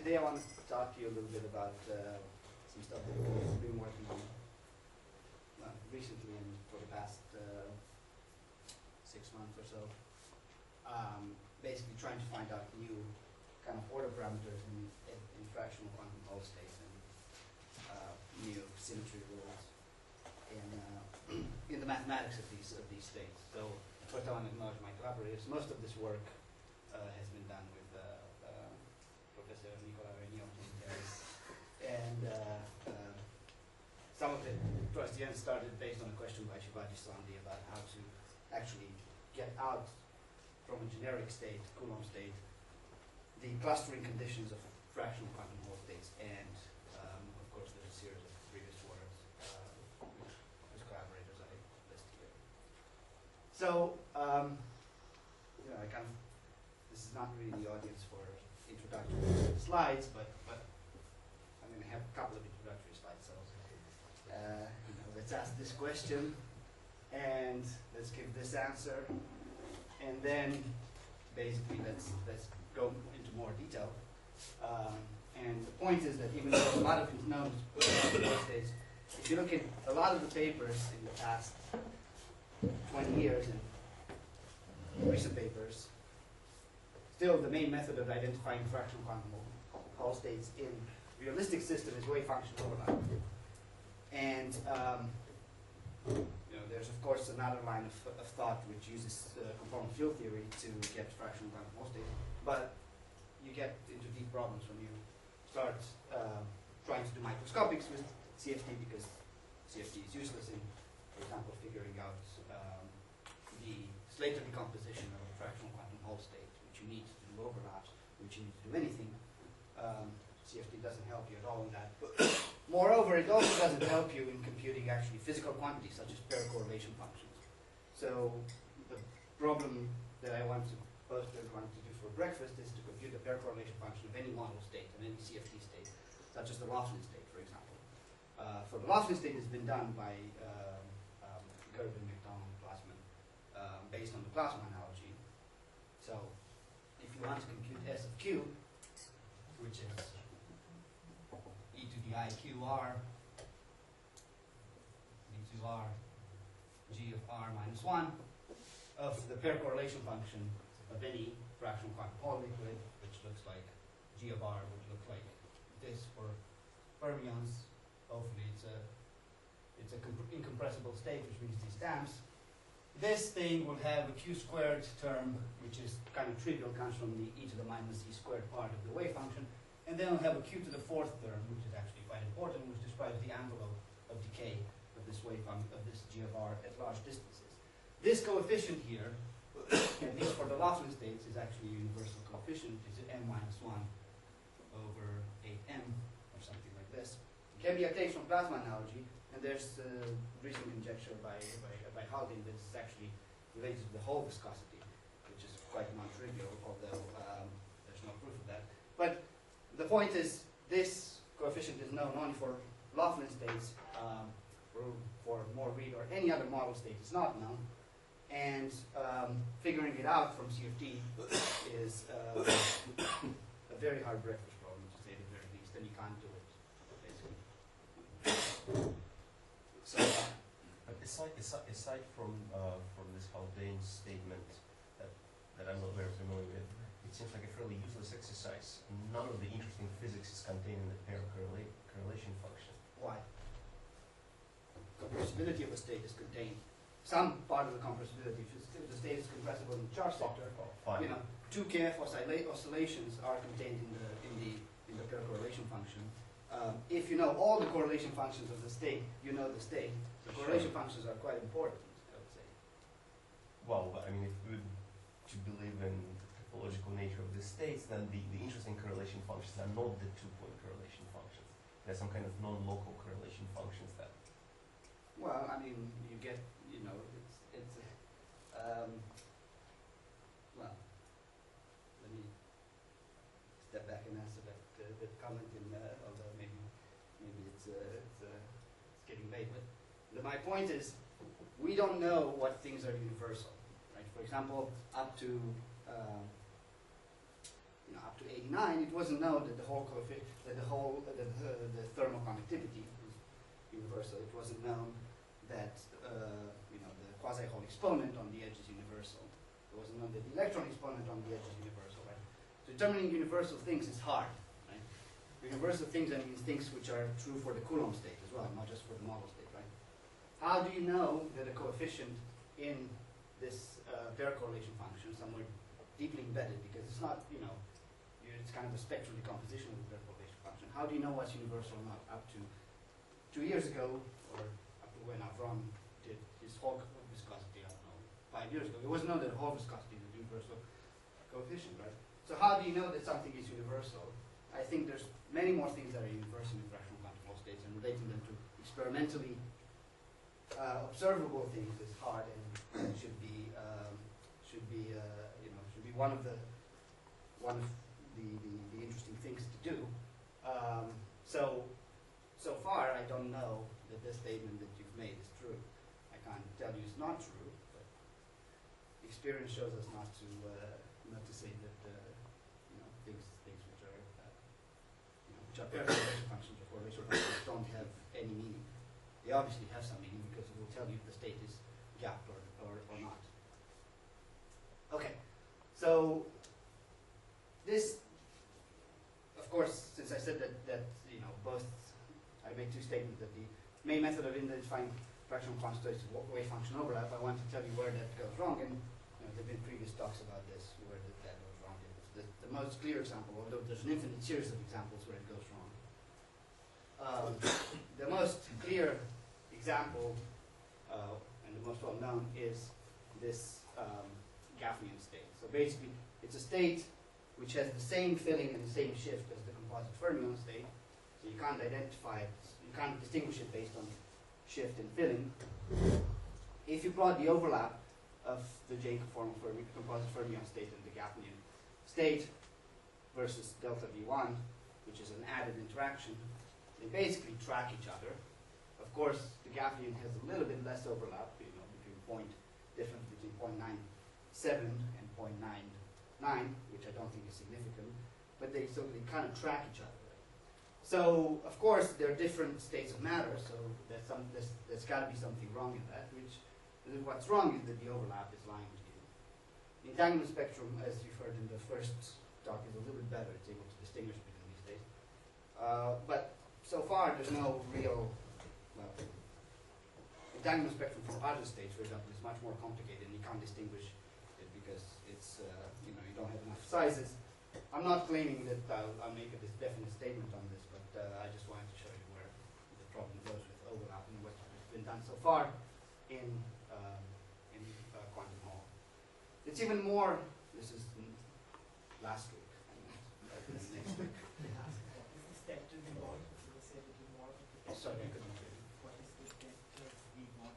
today I want to talk to you a little bit about some stuff that we've been working on recently and for the past 6 months or so. Basically trying to find out new kind of order parameters in fractional quantum Hall states and new symmetry rules in the mathematics of these states. So first I want to acknowledge my collaborators. Most of this work has been done with Professor Nicola Regno and some of it towards the end started based on a question by Shivaji Sandhi about how to actually get out from a generic state, Coulomb state, the clustering conditions of fractional quantum Hall states, and of course there's a series of previous works whose collaborators I list here. So, this is not really the audience for introductory slides, but I'm going to have a couple of introductory slides. So, let's ask this question, and let's give this answer, and then basically let's go into more detail. And the point is that even though a lot of it known these days, if you look at a lot of the papers in the past 20 years and recent papers, still the main method of identifying fractional quantum Hall states in realistic system is wave function overlap. And there's of course another line of thought which uses component field theory to get fractional quantum Hall states, but you get into deep problems when you start trying to do microscopics with CFT, because CFT is useless in, for example, figuring out the Slater decomposition of a fractional quantum Hall state, which you need to do overlaps, which you need to do anything. CFT doesn't help you at all in that. Moreover, it also doesn't help you in computing actually physical quantities such as pair correlation functions. So the problem that I want to pose to everyone to do for breakfast is to compute a pair correlation function of any model state and any CFT state, such as the Laughlin state, for example. For the Laughlin state, it's been done by Gerben, McDonald, Plasman, based on the plasma analogy. So if you want to compute S of Q, which is e to the I QR, e to R, G of R minus 1, of the pair correlation function of any fractional quantum Hall liquid, which looks like G of R would look like this for fermions. Hopefully it's a incompressible state, which means these stamps. This thing will have a q squared term, which is kind of trivial, comes from the e to the minus e squared part of the wave function, and then we'll have a q to the fourth term, which is actually quite important, which describes the envelope of decay of this wave function, of this G of R at large distances. This coefficient here, at least for the Laughlin states, is actually a universal coefficient. Is it m minus 1 over 8m, or something like this. It can be obtained from plasma analogy, and there's recent conjecture by Haldane that it's actually related to the Hall viscosity, which is quite non-trivial, although there's no proof of that. But the point is, this coefficient is known only for Laughlin states, for more read or any other model state is not known. And figuring it out from CFT is a very hard breakfast problem, to say the very least, and you can't do it, basically. So, but aside from this Haldane statement that I'm not very familiar with, it seems like a fairly useless exercise. None of the interesting physics is contained in the pair correlation function. Why? Compressibility of a state is contained. Some part of the compressibility, if the state is compressible in the charge sector, Fine. 2 kF oscillations are contained in the pair correlation function. If you know all the correlation functions of the state, you know the state. The correlation functions are quite important, I would say. Well, I mean, if we were to believe in the topological nature of the states, then the interesting correlation functions are not the 2-point correlation functions. There's some kind of non-local correlation functions that. Well, I mean, you get, well, let me step back and answer that comment, although maybe it's getting late. But my point is, we don't know what things are universal, right? For example, up to 8 1889, it wasn't known that the whole the thermal conductivity was universal. It wasn't known that the quasi-Hall exponent on the edge is universal. It wasn't known that the electron exponent on the edge is universal. Right? So determining universal things is hard. Right? Universal things, I mean things which are true for the Coulomb state as well, not just for the model state. Right? How do you know that a coefficient in this pair correlation function is somewhere deeply embedded, because it's not, it's kind of a spectral decomposition of the pair correlation function. How do you know what's universal or not? Up to 2 years ago, or up to when Avram did his Hall viscosity, I don't know, 5 years ago, it wasn't known that Hall viscosity is a universal coefficient, right? So how do you know that something is universal? I think there's many more things that are universal in fractional quantum Hall states, and relating them to experimentally observable things is hard, and should be one of the interesting things to do. So far, I don't know that this statement that you've made is true. I can't tell you it's not true, but experience shows us not to say that things which are pair correlation functions or correlation functions don't have any meaning. They obviously have some meaning, because it will tell you if the state is gapped or not. Okay. So this, of course, since I said that both, I made two statements that the main method of identifying fractional quantum states is wave function overlap. I want to tell you where that goes wrong, and there have been previous talks about this where that goes wrong. The most clear example, although there's an infinite series of examples where it goes wrong. The most clear example and the most well known is this Gaffnian state. So basically, it's a state which has the same filling and the same shift as the composite fermion state. So you can't identify it, you can't distinguish it based on shift and filling. If you plot the overlap of the J-conformal composite fermion state and the Gaffnian state versus delta V1, which is an added interaction, they basically track each other. Of course, the Gaffnian has a little bit less overlap, between difference between 0.97 and 0.99, which I don't think is significant, but they kind of track each other. So, of course, there are different states of matter, so there's got to be something wrong in that, what's wrong is that the overlap is lying to you. The entanglement spectrum, as you've heard in the first talk, is a little bit better. It's able to distinguish between these states. But so far, there's no real, entanglement spectrum for other states, for example, is much more complicated, and you can't distinguish it because it's, you don't have enough sizes. I'm not claiming that I'll make a definite statement on this, but I just wanted to show you where the problem goes with overlap and what's been done so far in quantum Hall. It's even more, this is last week, this next week. Is the step to be more? You said it be more. Sorry, I couldn't hear you. What is the step to V1?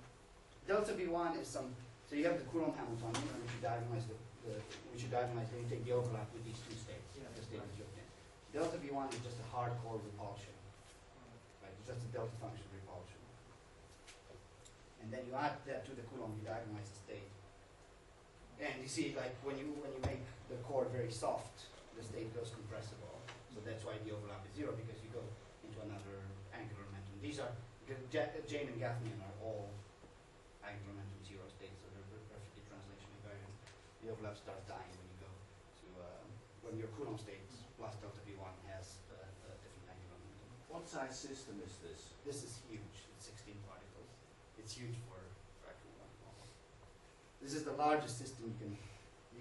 Delta V1 is so you have the Coulomb Hamiltonian, which you diagonalize then you take the overlap with these two states, Yeah, the state right. that you're in. Delta V1 is just a hardcore repulsion, right? It's just a delta function repulsion. And then you add that to the Coulomb, you diagonalize the state. And you see, like, when you make the core very soft, the state goes compressible. So that's why the overlap is zero, because you go into another angular momentum. These are, because Jane and Gaffnian are all angular momentum zero states, so they're perfectly translation invariant. The overlap starts dying when you go to, when your Coulomb state plus delta V1 has a different angular momentum. What size system is this? This is huge. It's 16 particles. It's huge for fractional quantum Hall. This is the largest system you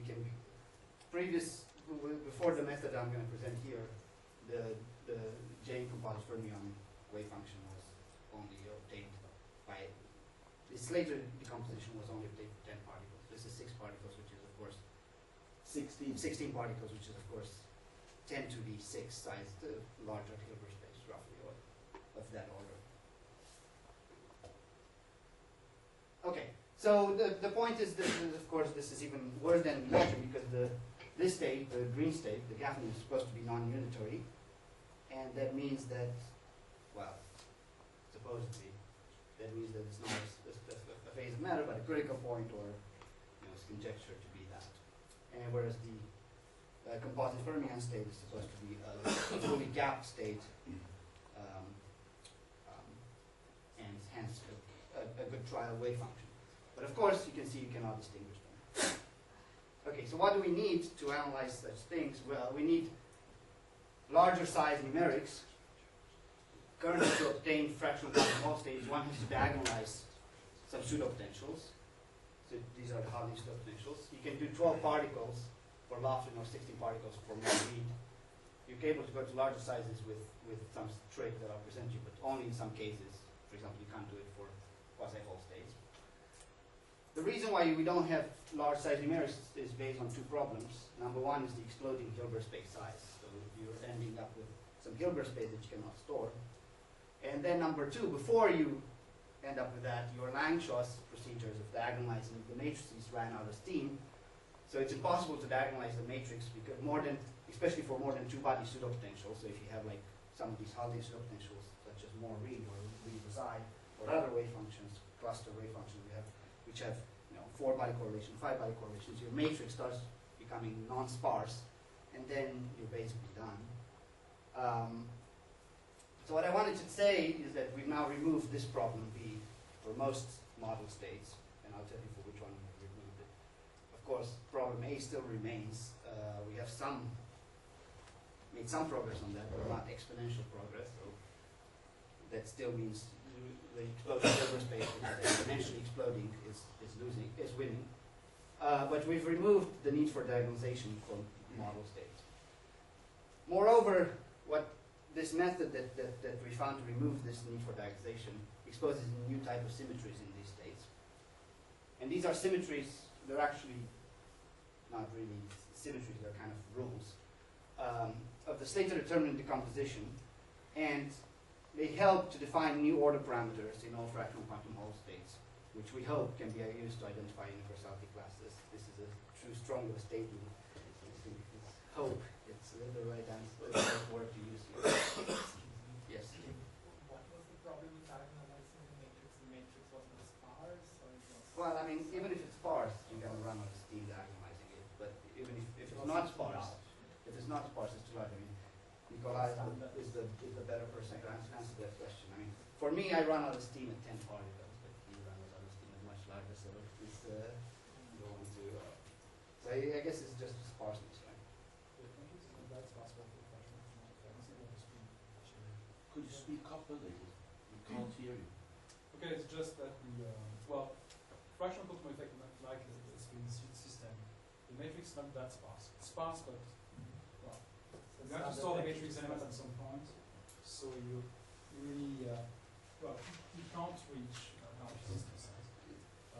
can before the method I'm going to present here, the J composite fermion wave function was only obtained by, its later decomposition was only obtained for 10 particles. This is 6 particles, which is of course 16 particles, which is of course 10 to the 6 sized larger Hilbert space, roughly, or of that order. Okay, so the point is that, of course, this is even worse than motion, because this state, the green state, the Gaffnian, is supposed to be non-unitary, and that means that, well, supposedly, that means that it's not a phase of matter, but a critical point, or it's conjectured to be that. And whereas the A composite fermion state is supposed to be a fully gapped state, and hence a good trial wave function. But of course, you can see you cannot distinguish them. Okay, so what do we need to analyze such things? Well, we need larger size numerics. Currently, to obtain fractional quantum Hall states, one has to diagonalize some pseudo-potentials. So these are the Hartley pseudo-potentials. You can do 12 particles for Lofton or 16 particles for Reed. You're able to go to larger sizes with some trick that I'll present you, but only in some cases. For example, you can't do it for quasi-Hall states. The reason why we don't have large size numerics is based on two problems. Number one is the exploding Hilbert space size. So you're ending up with some Hilbert space that you cannot store. And then number two, before you end up with that, your Langshaw's procedures of diagonalizing the matrices ran out of steam. So it's impossible to diagonalize the matrix because especially for more than two-body pseudo-potentials. So if you have like some of these Haldane pseudo-potentials, such as Moore Reed or Reed Rosai, or other wave functions, cluster wave functions which have 4-body correlation, 5-body correlations, your matrix starts becoming non-sparse, and then you're basically done. So what I wanted to say is that we've now removed this problem B for most model states, and I'll tell you for which one we removed it. Of course, problem A still remains. We have made some progress on that, but not exponential progress. So that still means the exploding Hilbert space, which is exponentially exploding, is winning. But we've removed the need for diagonalization from model states. Moreover, what this method that we found to remove this need for diagonalization exposes a new type of symmetries in these states. And these are symmetries, they're actually not really symmetries, they're kind of rules of the state of determinant decomposition, and they help to define new order parameters in all fractional quantum Hall states, which we hope can be used to identify universality classes. This is a true strong of a statement. Hope. It's the right answer, the right word to use here. Yes. What was the problem with diagonalizing the matrix? The matrix wasn't sparse, or it was? Well, I mean, even if it's sparse, you're going to run out of steam diagonalizing it. But even if it's not sparse, it's too large. I mean, Nikolai is the better person to answer that question. I mean, for me, I run out of steam at 10 particles, but you run out of steam at much larger, so it's going to. So I guess it's just sparseness, right? Could you speak up a little? We can't hear you. Okay, it's just that fractional quantum effect like a spin system, the matrix is not that sparse. It's sparse, but well, you have to store the matrix element at some point, so you really you can't reach large system size.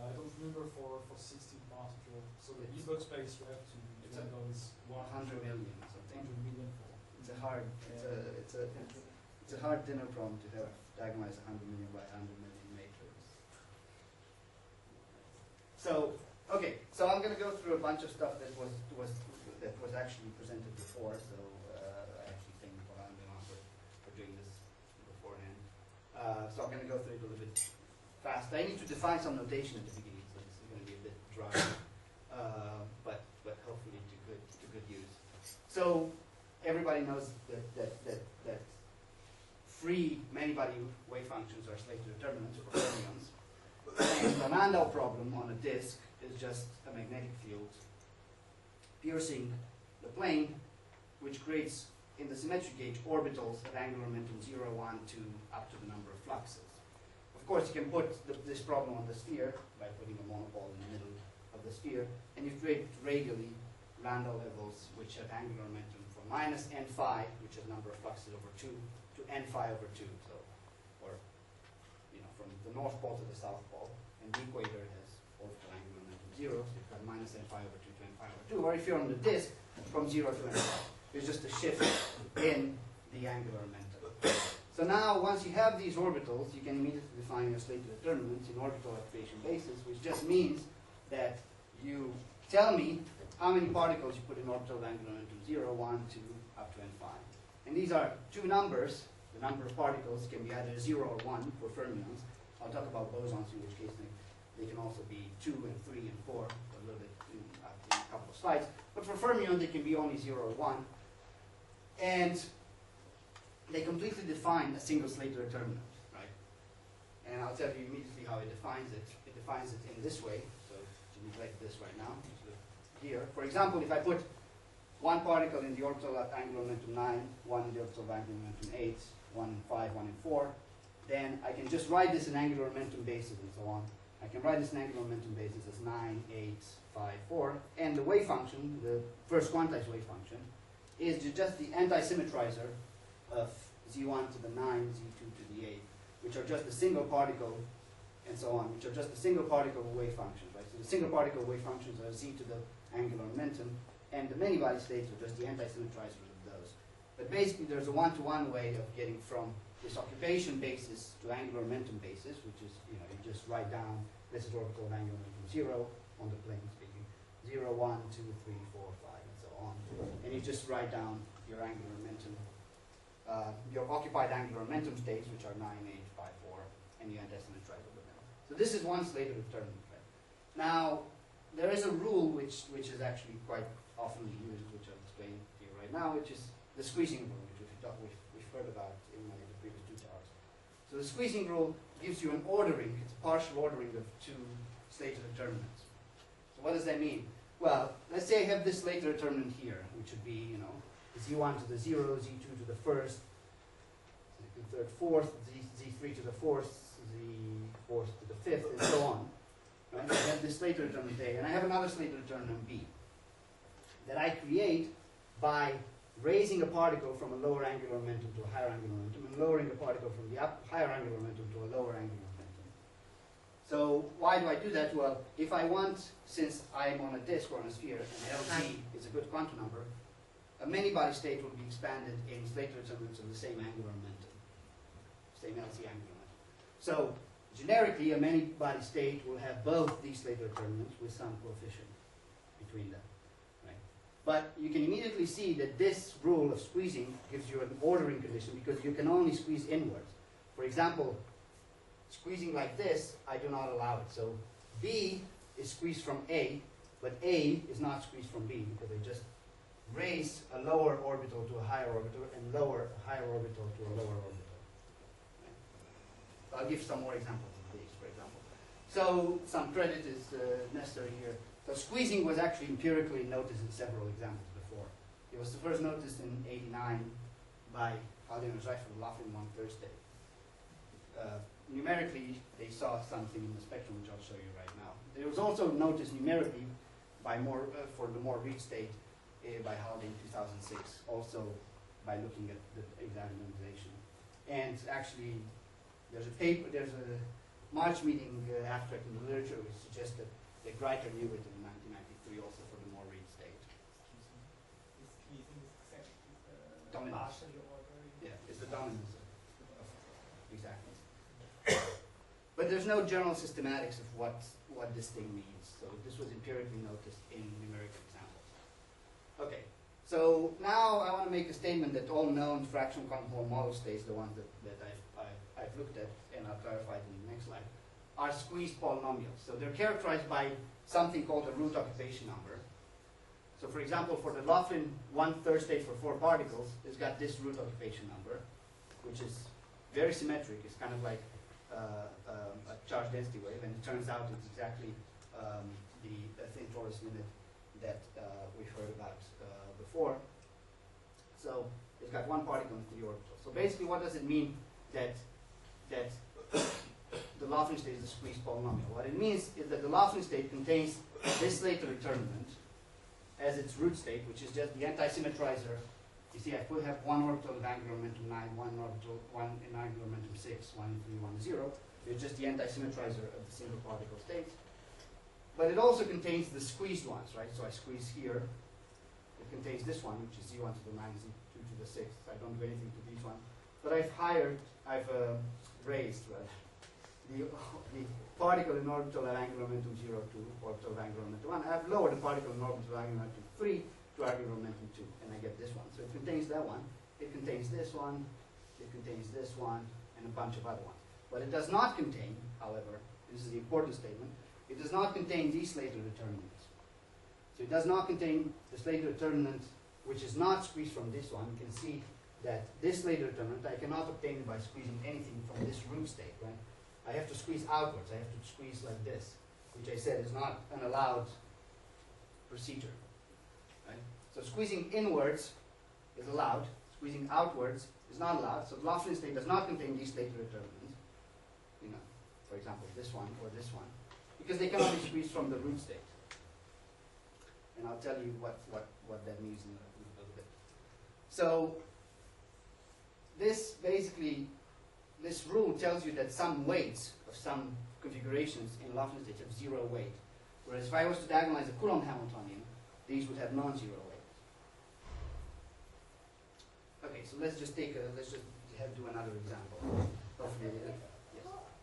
I don't remember for 16 particles. So the Hilbert space you have to handle is 100 million or something. 100 million for. It's a hard dinner problem to have diagonalize 100 million by 100 million matrix. So, okay, so I'm going to go through a bunch of stuff that was actually presented before. So I actually thank Nikolai for doing this beforehand. So I'm going to go through it a little bit fast. I need to define some notation at the beginning, so this is going to be a bit dry, but hopefully to good use. So everybody knows that free many-body wave functions are Slater determinants for fermions. And the Landau problem on a disk is just a magnetic field piercing the plane, which creates in the symmetry gauge orbitals of angular momentum 0, 1, 2, up to the number of fluxes. Of course, you can put this problem on the sphere by putting a monopole in the middle of the sphere, and you create radially Landau levels which have angular momentum from minus n phi, which is number of fluxes over 2, to n phi over 2. So, or from the north pole to the south pole, and the equator has orbital angular momentum 0, so you've got minus n phi over 2 to n phi over 2. Or if you're on the disk, from 0 to n phi. There's just a shift in the angular momentum. So now, once you have these orbitals, you can immediately define your Slater determinants in orbital activation basis, which just means that you tell me how many particles you put in orbital of angular momentum 0, 1, 2, up to n phi. And these are two numbers. The number of particles can be either 0 or 1 for fermions. I'll talk about bosons, in which case they can also be 2 and 3 and 4, a little bit a couple of slides. But for fermions, they can be only 0 or 1. And they completely define a single Slater determinant, right? And I'll tell you immediately how it defines it. It defines it in this way. So to neglect this right now. So here, for example, if I put one particle in the orbital at angular momentum 9, one in the orbital of angular momentum 8, one in 5, one in 4, then I can just write this in angular momentum basis and so on. I can write this in angular momentum basis as 9, 8, 5, 4. And the wave function, the first quantized wave function, is just the anti-symmetrizer of z1 to the 9, z2 to the 8, which are just a single particle, and so on, which are just a single particle wave functions, right? So the single particle wave functions are z to the angular momentum, and the many-body states are just the anti-symmetrizers of those. But basically, there's a one-to-one way of getting from this occupation basis to angular momentum basis, which is, you just write down, this is orbital of angular momentum 0 on the plane speaking, 0, 1, 2, 3, 4, 5, and so on. And you just write down your angular momentum, your occupied angular momentum states, which are 9, 8, 5, 4, and you anti-symmetrize over them. So this is one Slater determinant. Right? Now, there is a rule which is actually quite often used, which I'll explain to you right now, which is the squeezing rule, which we've heard about in one of the previous two talks. So the squeezing rule gives you an ordering, it's a partial ordering of two Slater determinants. So what does that mean? Well, let's say I have this Slater determinant here, which would be, z1 to the 0, z2 to the first, second, third, fourth, z3 to the fourth, z4 to the fifth, and so on. Right? I have this Slater determinant A, and I have another Slater determinant B that I create by raising a particle from a lower angular momentum to a higher angular momentum, and lowering a particle from the higher angular momentum to a lower angular momentum. So why do I do that? Well, if I want, since I'm on a disk or on a sphere, and LZ is a good quantum number, a many-body state will be expanded in Slater determinants of the same angular momentum, same LZ angular momentum. So generically, a many-body state will have both these Slater determinants with some coefficient between them. But you can immediately see that this rule of squeezing gives you an ordering condition because you can only squeeze inwards. For example, squeezing like this, I do not allow it. So B is squeezed from A, but A is not squeezed from B because I just raise a lower orbital to a higher orbital and lower a higher orbital to a lower orbital. Right? I'll give some more examples of these, for example. So some credit is necessary here. So squeezing was actually empirically noticed in several examples before. It was first noticed in '89 by Haldane and Reif for Laughlin one Thursday. Numerically, they saw something in the spectrum, which I'll show you right now. It was also noticed numerically by for the more rich state by Haldane in 2006, also by looking at the examination. And actually, there's a March meeting abstract in the literature which suggests that Greiter knew it in 1993 also for the more read state. Is squeezing is Dominance. partially ordering? Yeah, it's the dominance of exactly. But there's no general systematics of what this thing means. So this was empirically noticed in numerical examples. Okay, so now I want to make a statement that all known fractional quantum Hall model states, the ones that I've looked at and I'll clarify it in the next slide, are squeezed polynomials. So they're characterized by something called a root occupation number. So for example, for the Laughlin 1/3 state for 4 particles, it's got this root occupation number, which is very symmetric. It's kind of like a charge density wave, and it turns out it's exactly the thin torus limit that we've heard about before. So it's got one particle in 3 orbitals. So basically, what does it mean that the Laughlin state is a squeezed polynomial? What it means is that the Laughlin state contains this Slater determinant as its root state, which is just the anti-symmetrizer. You see, I could have one orbital of angular momentum 9, one in angular momentum 6, 1 in 3, 1 in 0. It's just the anti-symmetrizer of the single particle states. But it also contains the squeezed ones, right? So I squeeze here. It contains this one, which is z1 to the 9, z2 to the 6. I don't do anything to these ones. But I've raised the particle in orbital at angular momentum 0 to orbital of angular momentum 1. I've lowered the particle in orbital of angular momentum 3 to angular momentum 2, and I get this one. So it contains that one, it contains this one, it contains this one, and a bunch of other ones. But it does not contain, however, this is the important statement, it does not contain these Slater determinants. So it does not contain the Slater determinant, which is not squeezed from this one. You can see that this Slater determinant, I cannot obtain it by squeezing anything from this root state, right? I have to squeeze outwards. I have to squeeze like this, which I said is not an allowed procedure, right? So squeezing inwards is allowed. Squeezing outwards is not allowed. So the Lofton state does not contain these Slater determinants. You know, for example, this one or this one, because they cannot be squeezed from the root state. And I'll tell you what that means in a little bit. So this basically, this rule tells you that some weights of some configurations in Lofton states have zero weight. Whereas if I was to diagonalize a Coulomb Hamiltonian, these would have non-zero weight. Okay, so let's just do another example. Hopefully, yes.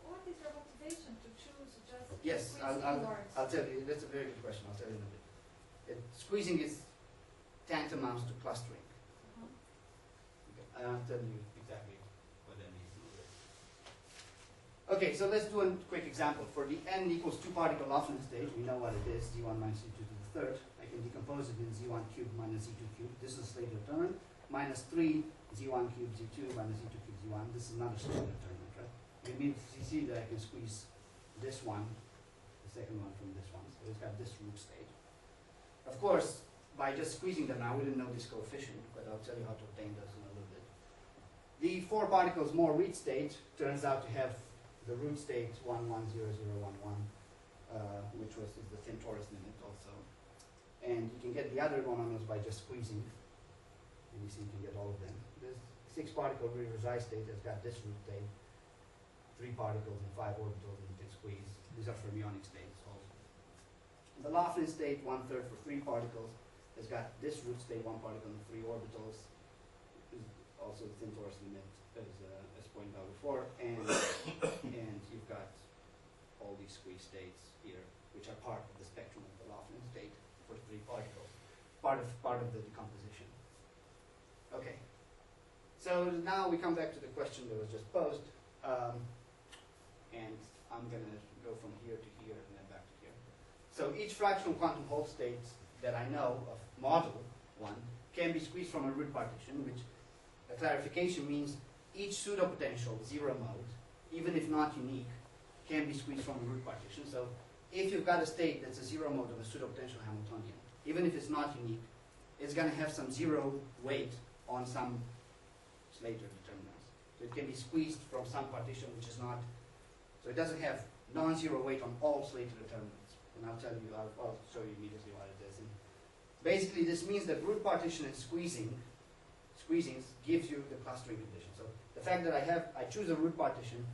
What is your motivation to choose just Yes, squeeze inwards? I'll tell you. That's a very good question. I'll tell you in a bit. Squeezing is tantamount to clustering. Okay, I'll tell you exactly what that means. Okay, so let's do a quick example. For the n equals 2 particle Lofton state, we know what it is, z1 minus z2 to the third. I can decompose it in z1 cubed minus z2 cubed. This is a Slater determinant. Minus 3 z1 cubed z2 minus z2 cubed z1. This is another Slater determinant, right? You can see that I can squeeze this one, the second one from this one. So it's got this root state. Of course, by just squeezing them now, we didn't know this coefficient, but I'll tell you how to obtain those in a little bit. The 4 particles more read state turns out to have the root state 110011, which is the thin torus limit also. And you can get the other monomials by just squeezing. And you see you can get all of them. This 6 particle reverse state has got this root state, 3 particles and 5 orbitals, and you can squeeze. These are fermionic states also. The Lofton state, 1/3 for 3 particles, has got this root state, 1 particle and 3 orbitals. Is also the thin torus limit, as pointed out before, and you've got all these squeeze states here, which are part of the spectrum of the Lofton state for 3 particles, part of the decomposition. Okay, so now we come back to the question that was just posed, and I'm going to go from here to here and then back to here. So each fractional quantum Hall state that I know of model 1 can be squeezed from a root partition, which a clarification means each pseudopotential, 0 mode, even if not unique, can be squeezed from a root partition. So if you've got a state that's a 0 mode of a pseudopotential Hamiltonian, even if it's not unique, it's going to have some 0 weight on some Slater determinants. So it can be squeezed from some partition which is not, so it doesn't have non-zero weight on all Slater determinants. And I'll tell you, I'll show you immediately what it is. And basically this means that root partition and squeezings gives you the clustering condition. So the fact that I choose a root partition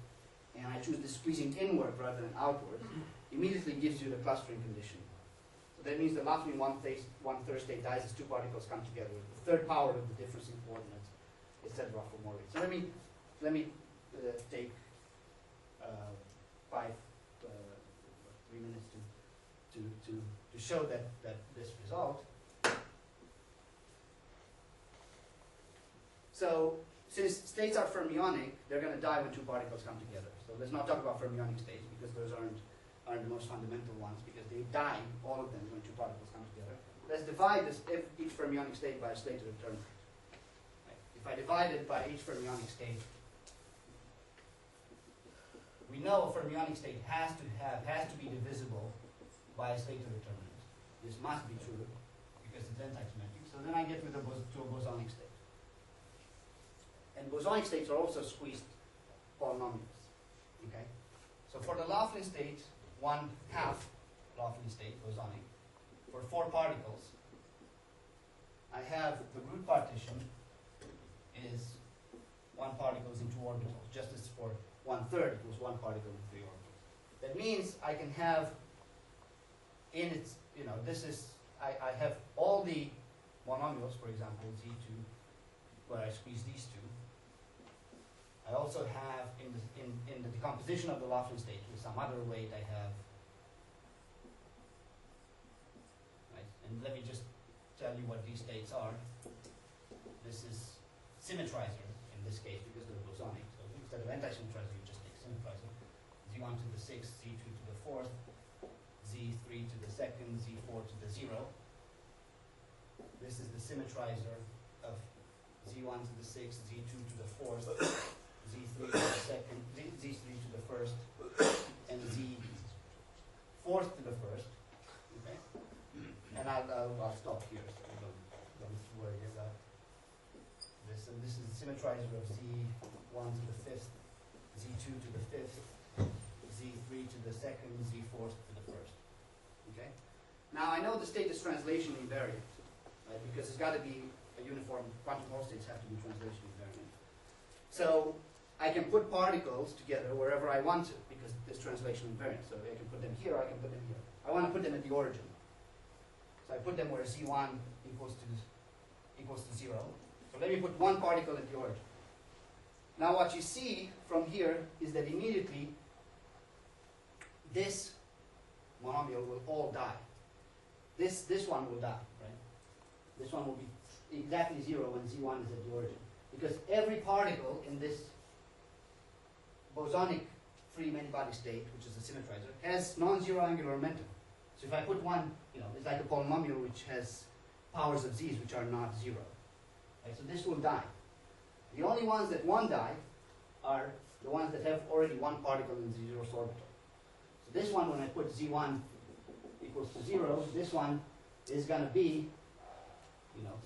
and I choose the squeezing inward rather than outward immediately gives you the clustering condition. So that means the Lofton 1/3 state dies as 2 particles come together with the 3rd power of the difference in coordinates, etc. for more weight. So let me take 3 minutes to show that this result. So since states are fermionic, they're going to die when 2 particles come together. So let's not talk about fermionic states because those aren't the most fundamental ones, because they die, all of them, when 2 particles come together. Let's divide each fermionic state by a Slater determinant. Right. If I divide it by each fermionic state, we know a fermionic state has to be divisible by a Slater determinant. This must be true because it's anti-symmetric. So then I get to a bosonic state. And bosonic states are also squeezed polynomials. Okay? So for the Lofton state, 1/2 Lofton state, bosonic, for 4 particles, I have the root partition is 1 particles in 2 orbitals, just as for 1/3 it was 1 particle in 3 orbitals. That means I can have in its, I have all the monomials, for example, Z2, where I squeeze these 2. I also have in the decomposition of the Lofton state with some other weight I have, right? And let me just tell you what these states are. This is symmetrizer in this case because they're bosonic. So instead of anti-symmetrizer, you just take symmetrizer. Z1 to the 6th, Z2 to the 4th, Z3 to the 2nd, Z4 to the 0. This is the symmetrizer of z1 to the 6th, z2 to the 4th, z3 to the 2nd, z3 to the 1st, and z4th to the 1st. Okay? And I'll stop here so you don't worry about this. And this is the symmetrizer of z1 to the 5th, z2 to the 5th, z3 to the 2nd, z4th to the 1st. Okay? Now I know the state is translation invariant, right? Because it's got to be a uniform. Quantum Hall states have to be translation invariant. So I can put particles together wherever I want to because it's translation invariant. So I can put them here, I can put them here. I want to put them at the origin. So I put them where z1 equals to 0. So let me put one particle at the origin. Now what you see from here is that immediately this monomial will all die. This one will die, right? This one will be exactly 0 when z1 is at the origin. Because every particle in this bosonic free many-body state, which is a symmetrizer, has non-zero angular momentum. So if I put one, it's like a polynomial which has powers of z's which are not 0. Right? So this will die. The only ones that won't die are the ones that have already one particle in the zeroth orbital. So this one, when I put z1 equals to 0, this one is going to be,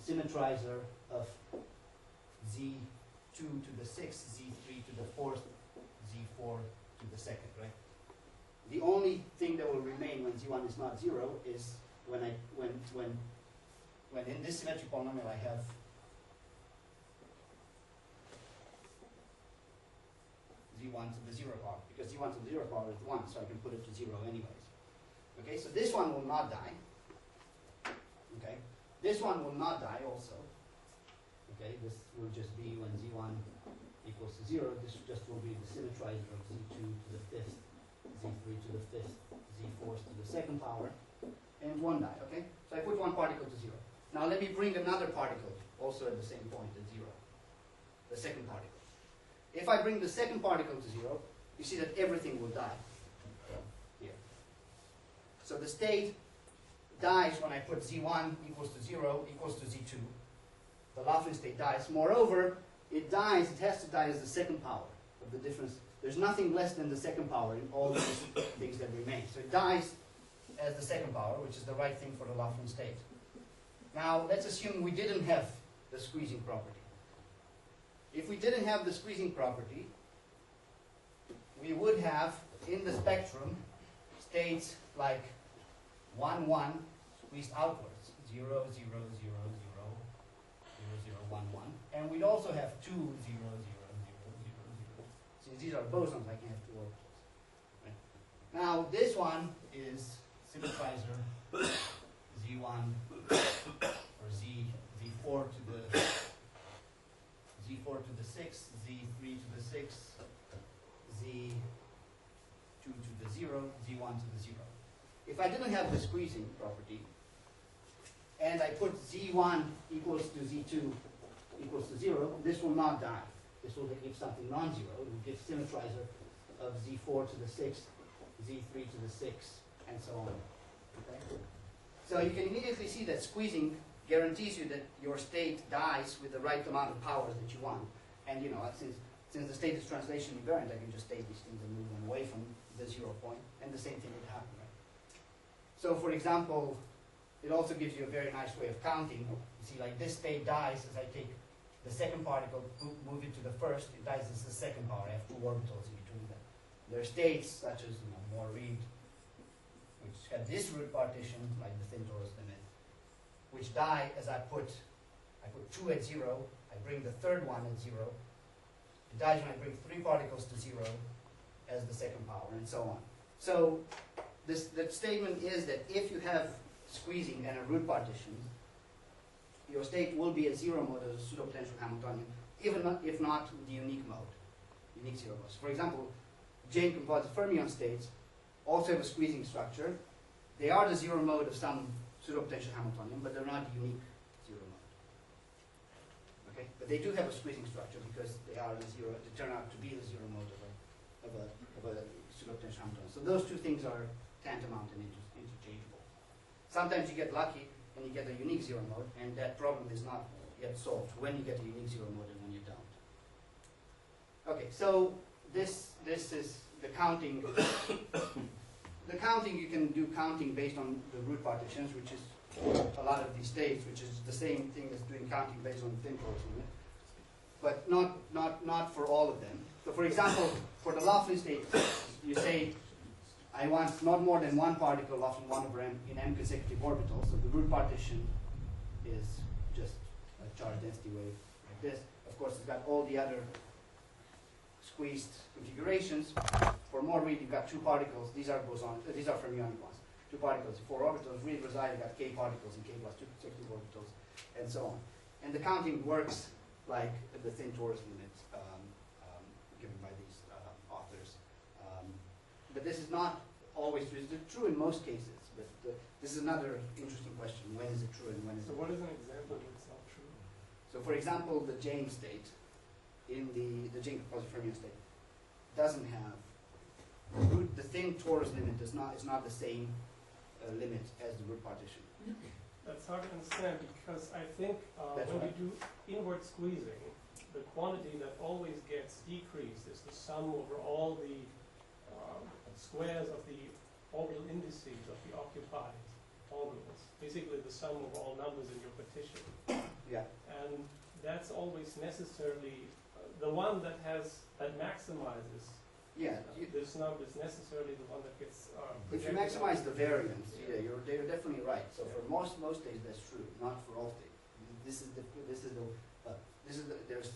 symmetrizer of z2 to the 6th, z3 to the 4th, z4 to the 2nd, right? The only thing that will remain when z1 is not 0 is when in this symmetric polynomial I have z1 to the 0 power, because z1 to the 0 power is 1, so I can put it to 0 anyways. Okay, so this one will not die. Okay, this one will not die also. Okay, this will just be when z1 equals to 0, this just will be the symmetrizer of z2 to the 5th, z3 to the 5th, z4 to the 2nd power, and it won't die, okay? So I put one particle to 0. Now let me bring another particle also at the same point at 0, the second particle. If I bring the second particle to 0, you see that everything will die here. So the state dies when I put z1 equals to 0 equals to z2. The Laughlin state dies. Moreover, it dies, it has to die as the second power of the difference. There's nothing less than the second power in all these things that remain. So it dies as the second power, which is the right thing for the Laughlin state. Now, let's assume we didn't have the squeezing property. If we didn't have the squeezing property, we would have, in the spectrum, states like 1, 1 squeezed outwards, 0, 0, 0, 0, 0, 0, 1, 1. And we'd also have 2, 0, 0, 0, 0, 0. Since these are bosons, I can have two orbitals. Right? Now, this one is symmetrizer z1 or z4 to the 6th, z3 to the 6th, z2 to the 0, z1 to the 0. If I didn't have the squeezing property, and I put z1 equals to z2 equals to 0, this will not die. This will give something non-zero. It will give symmetrizer of z4 to the 6th, z3 to the 6th, and so on. Okay? So you can immediately see that squeezing guarantees you that your state dies with the right amount of powers that you want. And since the state is translation invariant, I can just take these things and move them away from the 0 point, and the same thing would happen. Right? So for example, it also gives you a very nice way of counting. You see, like this state dies as I take the second particle, move it to the first, it dies as the second power. I have two orbitals in between them. There are states such as Moore-Reed, which have this root partition, like the thin torus limit, which die as I put 2 at 0, I bring the third one at 0. It dies when I bring 3 particles to 0 as the second power, and so on. So the statement is that if you have squeezing and a root partition, your state will be a 0 mode as a pseudo-potential Hamiltonian, if not the unique mode, unique 0 mode. For example, Jane composite fermion states also have a squeezing structure. They are the 0 mode of some pseudo-potential Hamiltonian, but they're not the unique 0 mode. Okay, but they do have a squeezing structure because they are the 0. They turn out to be the 0 mode of a pseudo-potential Hamiltonian. So those two things are tantamount and interchangeable. Sometimes you get lucky and you get a unique zero mode, and that problem is not yet solved when you get a unique zero mode and when you don't. Okay, so this is the counting. The counting, you can do counting based on the root partitions, which is a lot of these states, which is the same thing as doing counting based on the thin torus limit, but not for all of them. So for example, for the Laughlin state, you say, I want not more than one particle Laughlin 1 over m in m consecutive orbitals, so the root partition is just a charge density wave like this. Of course, it's got all the other squeezed configurations. For more read, you've got two particles. These are fermionic ones. Two particles, four orbitals. Read reside, you've got k particles and k plus two consecutive orbitals, and so on. And the counting works like the thin torus limit given by these authors. But this is not always true. It's true in most cases, but this is another interesting question. When is it true and when is So it what not? is an example where it's not true? So for example, the James state, in the James composite fermion state, doesn't have the thin torus limit is not the same limit as the root partition. That's hard to understand because I think That's when right. we do inward squeezing, the quantity that always gets decreased is the sum over all the squares of the orbital indices of the occupied orbitals. Basically the sum of all numbers in your partition. Yeah. And that's always necessarily the one that maximizes Yeah. this number is necessarily the one that gets If you projected maximize out. the variance, yeah, you're definitely right. So for most states, that's true. Not for all states. There's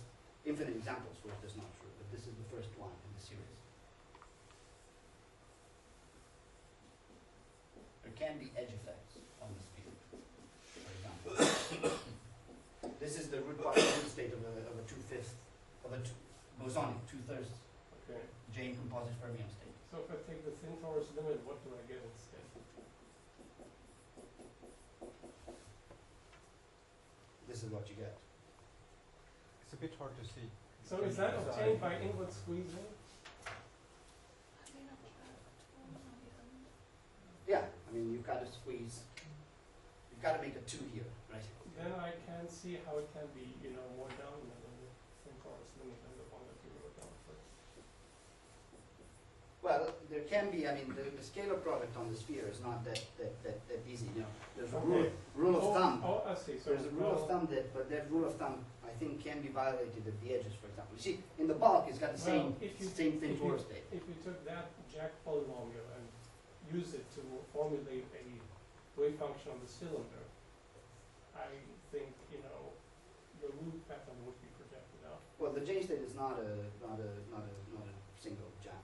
infinite examples where that's not true, but this is the first one in the series. There can be edge effects on the sphere, for example. This is the root partition state of a 2/5 of a bosonic 2/3 Okay. Jane composite fermion state. So if I take the thin torus limit, what do I get instead? This is what you get. It's a bit hard to see. So is that obtained by inward squeezing? Yeah, I mean, you've got to squeeze, you've got to make a 2 here, right? Then I can see how it can be, more dominant than the thin torus limit than the one that you wrote down first. Well, there can be, I mean, the scalar product on the sphere is not that easy, There's a rule of thumb. Oh, I see. So There's a rule of thumb but that rule of thumb, I think, can be violated at the edges, for example. You see, in the bulk, it's got the same thin torus state. If you took that Jack polynomial and used it to formulate a wave function on the cylinder, I think, the root pattern would be projected out. Well, the J state is not a single jack.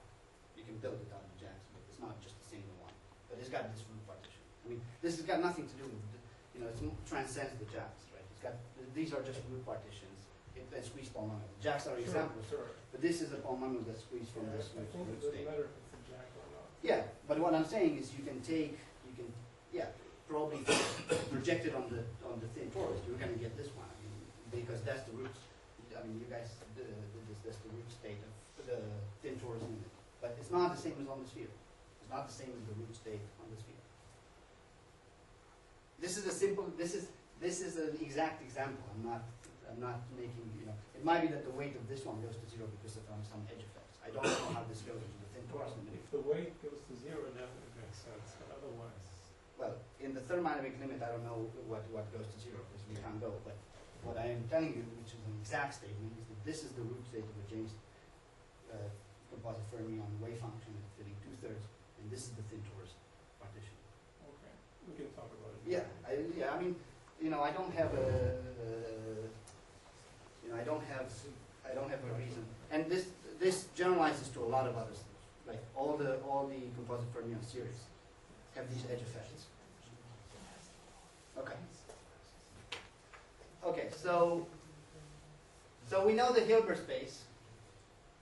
You can build it out of jacks, but it's not just a single one. But it's got this root partition. I mean, this has got nothing to do with, it transcends the jacks, right? These are just root partitions. It's squeezed polynomial. Jacks are examples, Sure. but this is a polynomial that's squeezed from Yeah, this I think root it doesn't state. matter if it's a Jack or not. Yeah, but what I'm saying is probably project it on the thin torus. You're going to get this one, I mean, because that's the root. I mean, you guys did this. That's the root state of the thin torus limit. But it's not the same as on the sphere. It's not the same as the root state on the sphere. This is a simple. This is an exact example. I'm not making. It might be that the weight of this one goes to 0 because of some edge effects. I don't know how this goes into the thin torus limit. If the weight goes to 0, then it makes sense. But otherwise, Well, in the thermodynamic limit, I don't know what goes to 0 because we can't go. But what I am telling you, which is an exact statement, is that this is the root state of a James composite fermion wave function fitting 2/3, and this is the thin torus partition. okay, we can talk about it. Yeah, I mean, I don't have I don't have a reason, and this generalizes to a lot of other stuff. Like all the composite fermion series have these edge effects. Okay. Okay, so we know the Hilbert space,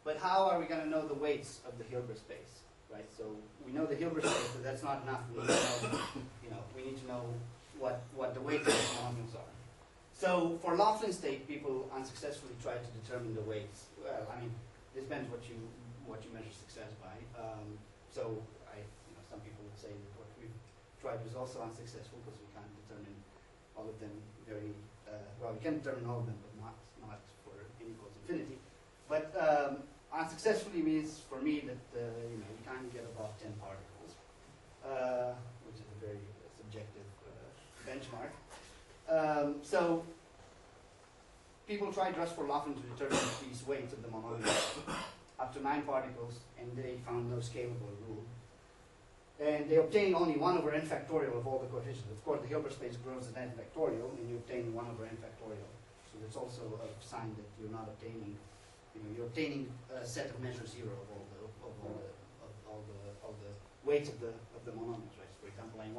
but how are we going to know the weights of the Hilbert space, right? So we know the Hilbert space, but that's not enough. We need to know, we need to know what the weights of the molecules are. So for Laughlin state, people unsuccessfully tried to determine the weights. Well, I mean, this depends what you measure success by. Some people would say that what we've tried was also unsuccessful because we can't determine all of them very, well, you can determine all of them, but not for n equals infinity. But unsuccessfully means for me that you can't get above 10 particles, which is a very subjective benchmark. So people tried just for Laughlin to determine these weights of the monomials up to 9 particles, and they found no scalable rule. And they obtained only 1 over n factorial of all the coefficients. Of course, the Hilbert space grows at n factorial, and you obtain 1 over n factorial. So that's also a sign that you're not obtaining, you're obtaining a set of measure 0 of all the weights of the monomials, right? For example, I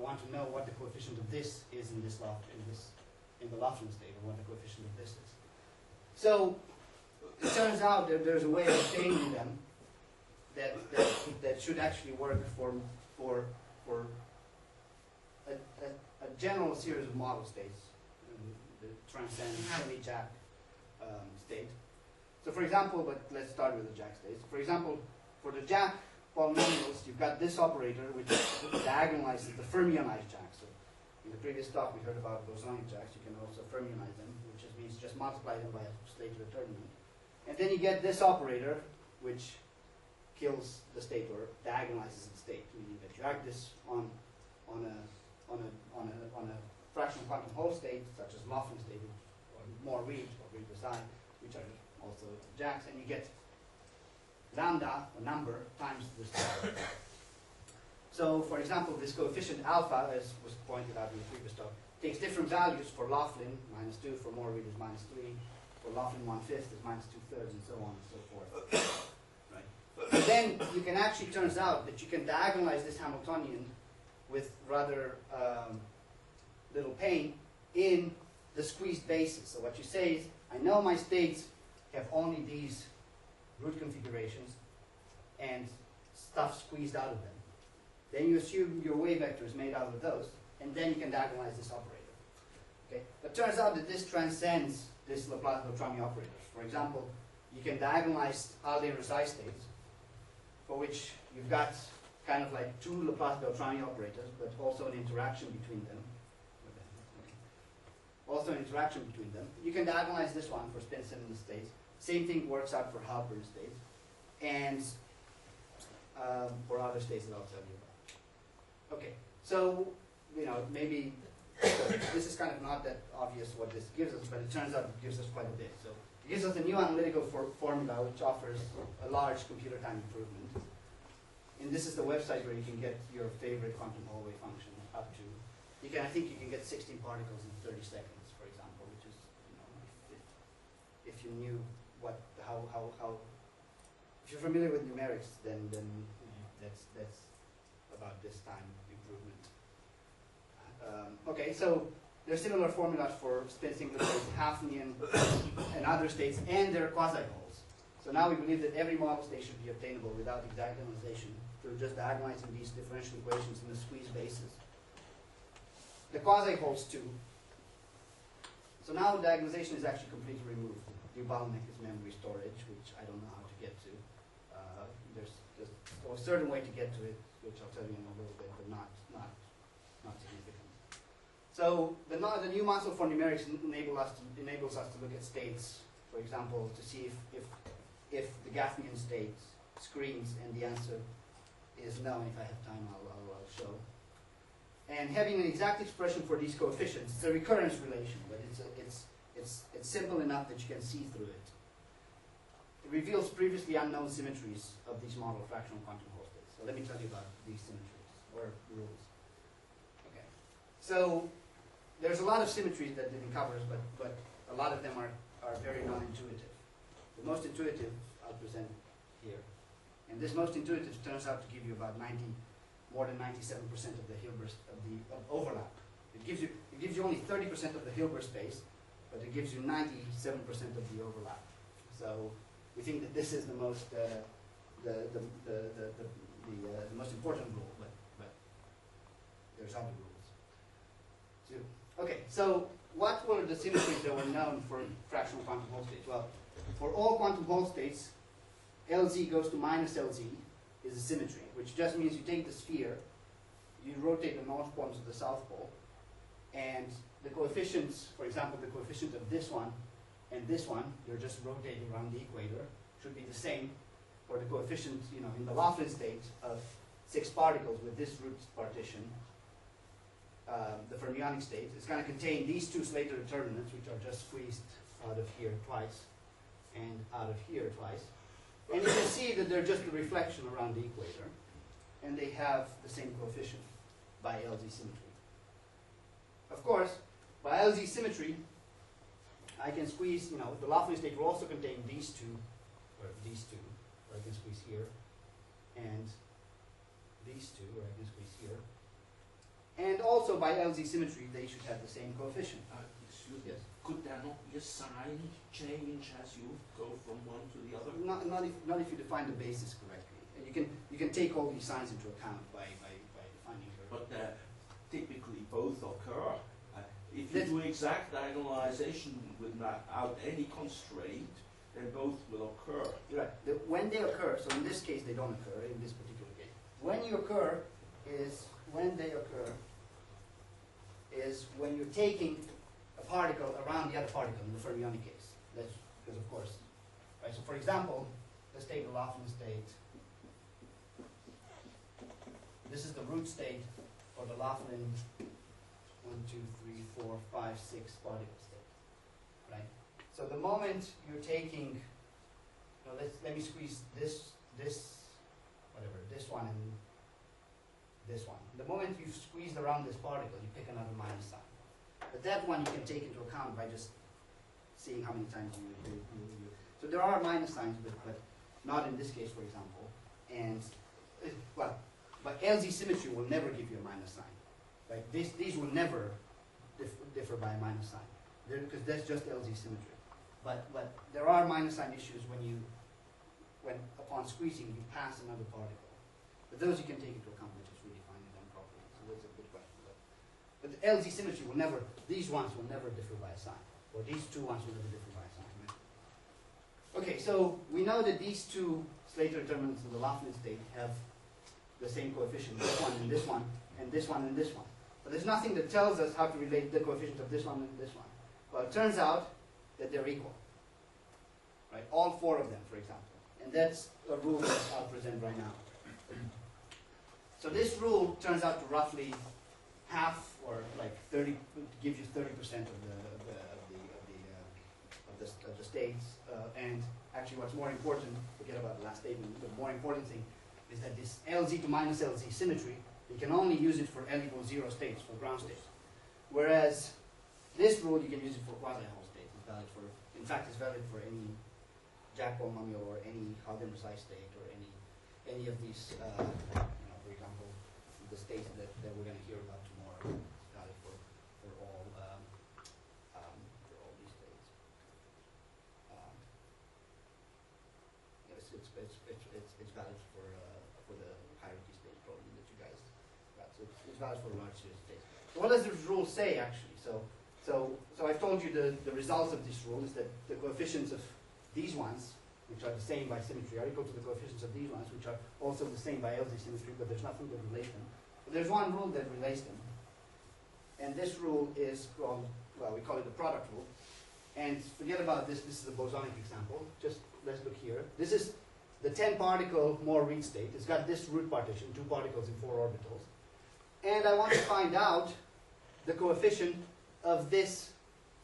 want to know what the coefficient of this is in the Laughlin state, or what the coefficient of this is. So it turns out that there's a way of obtaining them that should actually work for a general series of model states that transcend any Jack state. So for example, but let's start with the Jack states. For example, for the Jack polynomials, you've got this operator which diagonalizes the fermionized Jack. So in the previous talk we heard about bosonic Jacks. You can also fermionize them, which just means just multiply them by a state determinant. And then you get this operator which kills the state or diagonalizes the state, meaning that you act this on a fractional quantum Hall state, such as Laughlin state, or more Reed or Reed beside, which are also Jacks, and you get lambda, a number, times this number. So, for example, this coefficient alpha, as was pointed out in the previous talk, takes different values for Laughlin, -2, for more Reed is -3, for Laughlin 1/5 is -2/3, and so on and so forth. Right. But then you can actually, turns out that you can diagonalize this Hamiltonian with rather little pain in the squeezed basis. So what you say is, I know my states have only these root configurations and stuff squeezed out of them. Then you assume your wave vector is made out of those, and then you can diagonalize this operator. Okay? But it turns out that this transcends this Laplace-Beltrami operators. For example, you can diagonalize Haldane-Rosai states, for which you've got kind of like 2 Laplace-Beltrami operators, but also an interaction between them. Also an interaction between them. You can diagonalize this one for spin-similar states. Same thing works out for Halpern states, and for other states that I'll tell you about. Okay, so maybe this is kind of not that obvious what this gives us, but it turns out it gives us quite a bit. So it gives us a new analytical formula which offers a large computer time improvement. And this is the website where you can get your favorite quantum Hall wave function up to. I think you can get 16 particles in 30 seconds, for example, which is if you knew if you're familiar with numerics, then that's about this time improvement. Okay, so there's similar formulas for spin singular states, Hafnian, and other states, and their quasi-holes. So now we believe that every model state should be obtainable without exact diagonalization through just diagonalizing these differential equations in the squeeze basis. The quasi-holes too. So now diagonalization is actually completely removed. The bottleneck is memory storage, which I don't know how to get to. There's a certain way to get to it, which I'll tell you in a little bit, but not significant. So the new muscle for numerics enables us to look at states, for example, to see if the Gaffnian state screens, and the answer is no. If I have time, I'll show. And having an exact expression for these coefficients, it's a recurrence relation, but it's simple enough that you can see through it. It reveals previously unknown symmetries of these model fractional quantum Hall states. So let me tell you about these symmetries, or rules. Okay. So there's a lot of symmetries that it covers, but a lot of them are very non-intuitive. The most intuitive I'll present here. And this most intuitive turns out to give you about more than 97% of the Hilbert of overlap. It gives you only 30% of the Hilbert space, but it gives you 97% of the overlap. So we think that this is the most most important rule, but there's other rules too. Okay, so what were the symmetries that were known for fractional quantum Hall states? Well, for all quantum Hall states, LZ goes to minus LZ is a symmetry, which just means you take the sphere, you rotate the north pole to the south pole, and the coefficients, for example, the coefficient of this one and this one, you're just rotating around the equator, should be the same for the coefficient, you know, in the Laughlin state of 6 particles with this root partition, the fermionic state is going to contain these 2 Slater determinants, which are just squeezed out of here twice and out of here twice. And you can see that they're just a reflection around the equator, and they have the same coefficient by LZ symmetry. Of course, by LZ symmetry, I can squeeze, you know, the Laughlin state will also contain these 2, or these 2, where I can squeeze here, and these 2, where I can squeeze here. And also by LZ symmetry, they should have the same coefficient. Excuse me, Yes. could there not be a sign change as you go from one to the other? Not if you define the basis correctly. And you can take all these signs into account by defining her. But typically both occur. If you That's- do exact diagonalization without any constraint, then both will occur. Right. When they occur, so in this case they don't occur, in this particular case. When they occur is when you're taking a particle around the other particle in the fermionic case. That's because of course, right? So for example, let's take the Laughlin state. This is the root state for the Laughlin 1, 2, 3, 4, 5, 6 particle state, right? So the moment you're taking, let me squeeze this one and this one. The moment you've squeezed around this particle, you pick another minus sign. But that one you can take into account by just seeing how many times you. So there are minus signs, but not in this case, for example. And but LZ symmetry will never give you a minus sign. Right? These will never differ by a minus sign, because that's just LZ symmetry. But there are minus sign issues when upon squeezing you pass another particle. But those you can take into account, which is really defining them properly. So that's a good question. But the LZ symmetry will never, these ones will never differ by a sign, or these 2 ones will never differ by a sign. Right? Okay, so we know that these 2 Slater determinants in the Laughlin state have the same coefficient, this one and this one, and this one and this one. But there's nothing that tells us how to relate the coefficients of this one and this one. Well, it turns out that they're equal. Right? All 4 of them, for example. And that's a rule that I'll present right now. So this rule turns out to roughly half, or like 30, gives you 30% of the states. And actually, what's more important, forget about the last statement. The more important thing is that this LZ to minus LZ symmetry, you can only use it for L equals 0 states, for ground states. Whereas this rule, you can use it for quasi-Hall states. It's valid for, in fact, it's valid for any Jack polynomial or any Haugen precise state or any of these, for example, the states that we're going to hear about tomorrow. It's valid for all these states. It's valid for the hierarchy state probably that you guys got. So it's valid for large series states. So what does this rule say actually? So I've told you the results of this rule is that the coefficients of these ones, which are the same by symmetry, are equal to the coefficients of these ones, which are also the same by LZ symmetry, but there's nothing that relates them. But there's one rule that relates them. And this rule is called, well, we call it the product rule. And forget about this, this is a bosonic example. Just let's look here. This is the 10-particle Moore Reed state. It's got this root partition, 2 particles in 4 orbitals. And I want to find out the coefficient of this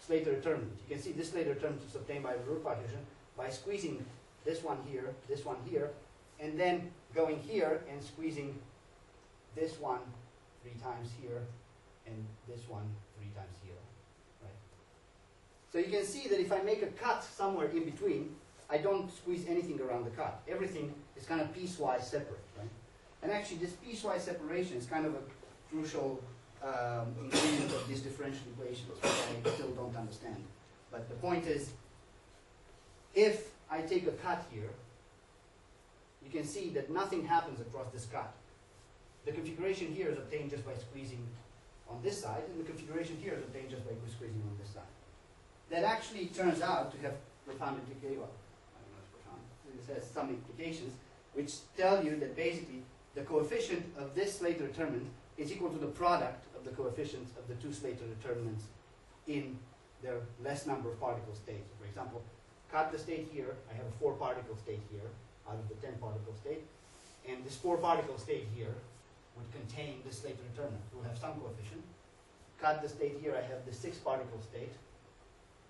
Slater determinant. You can see this Slater determinant is obtained by the root partition by squeezing this one here, and then going here and squeezing this one 3 times here, and this one 3 times here. Right? So you can see that if I make a cut somewhere in between, I don't squeeze anything around the cut. Everything is kind of piecewise separate. Right? And actually, this piecewise separation is kind of a crucial ingredient of these differential equations, which I still don't understand. But the point is, if I take a cut here, you can see that nothing happens across this cut. The configuration here is obtained just by squeezing on this side, and the configuration here is obtained just by squeezing on this side. That actually turns out to have profound implications. Well, I don't know if profound. It has some implications, which tell you that basically the coefficient of this Slater determinant is equal to the product of the coefficients of the 2 Slater determinants in their less number of particle states. For example, cut the state here, I have a 4 particle state here out of the 10 particle state, and this 4 particle state here would contain this later determinant. It will have some coefficient. Cut the state here, I have the 6 particle state.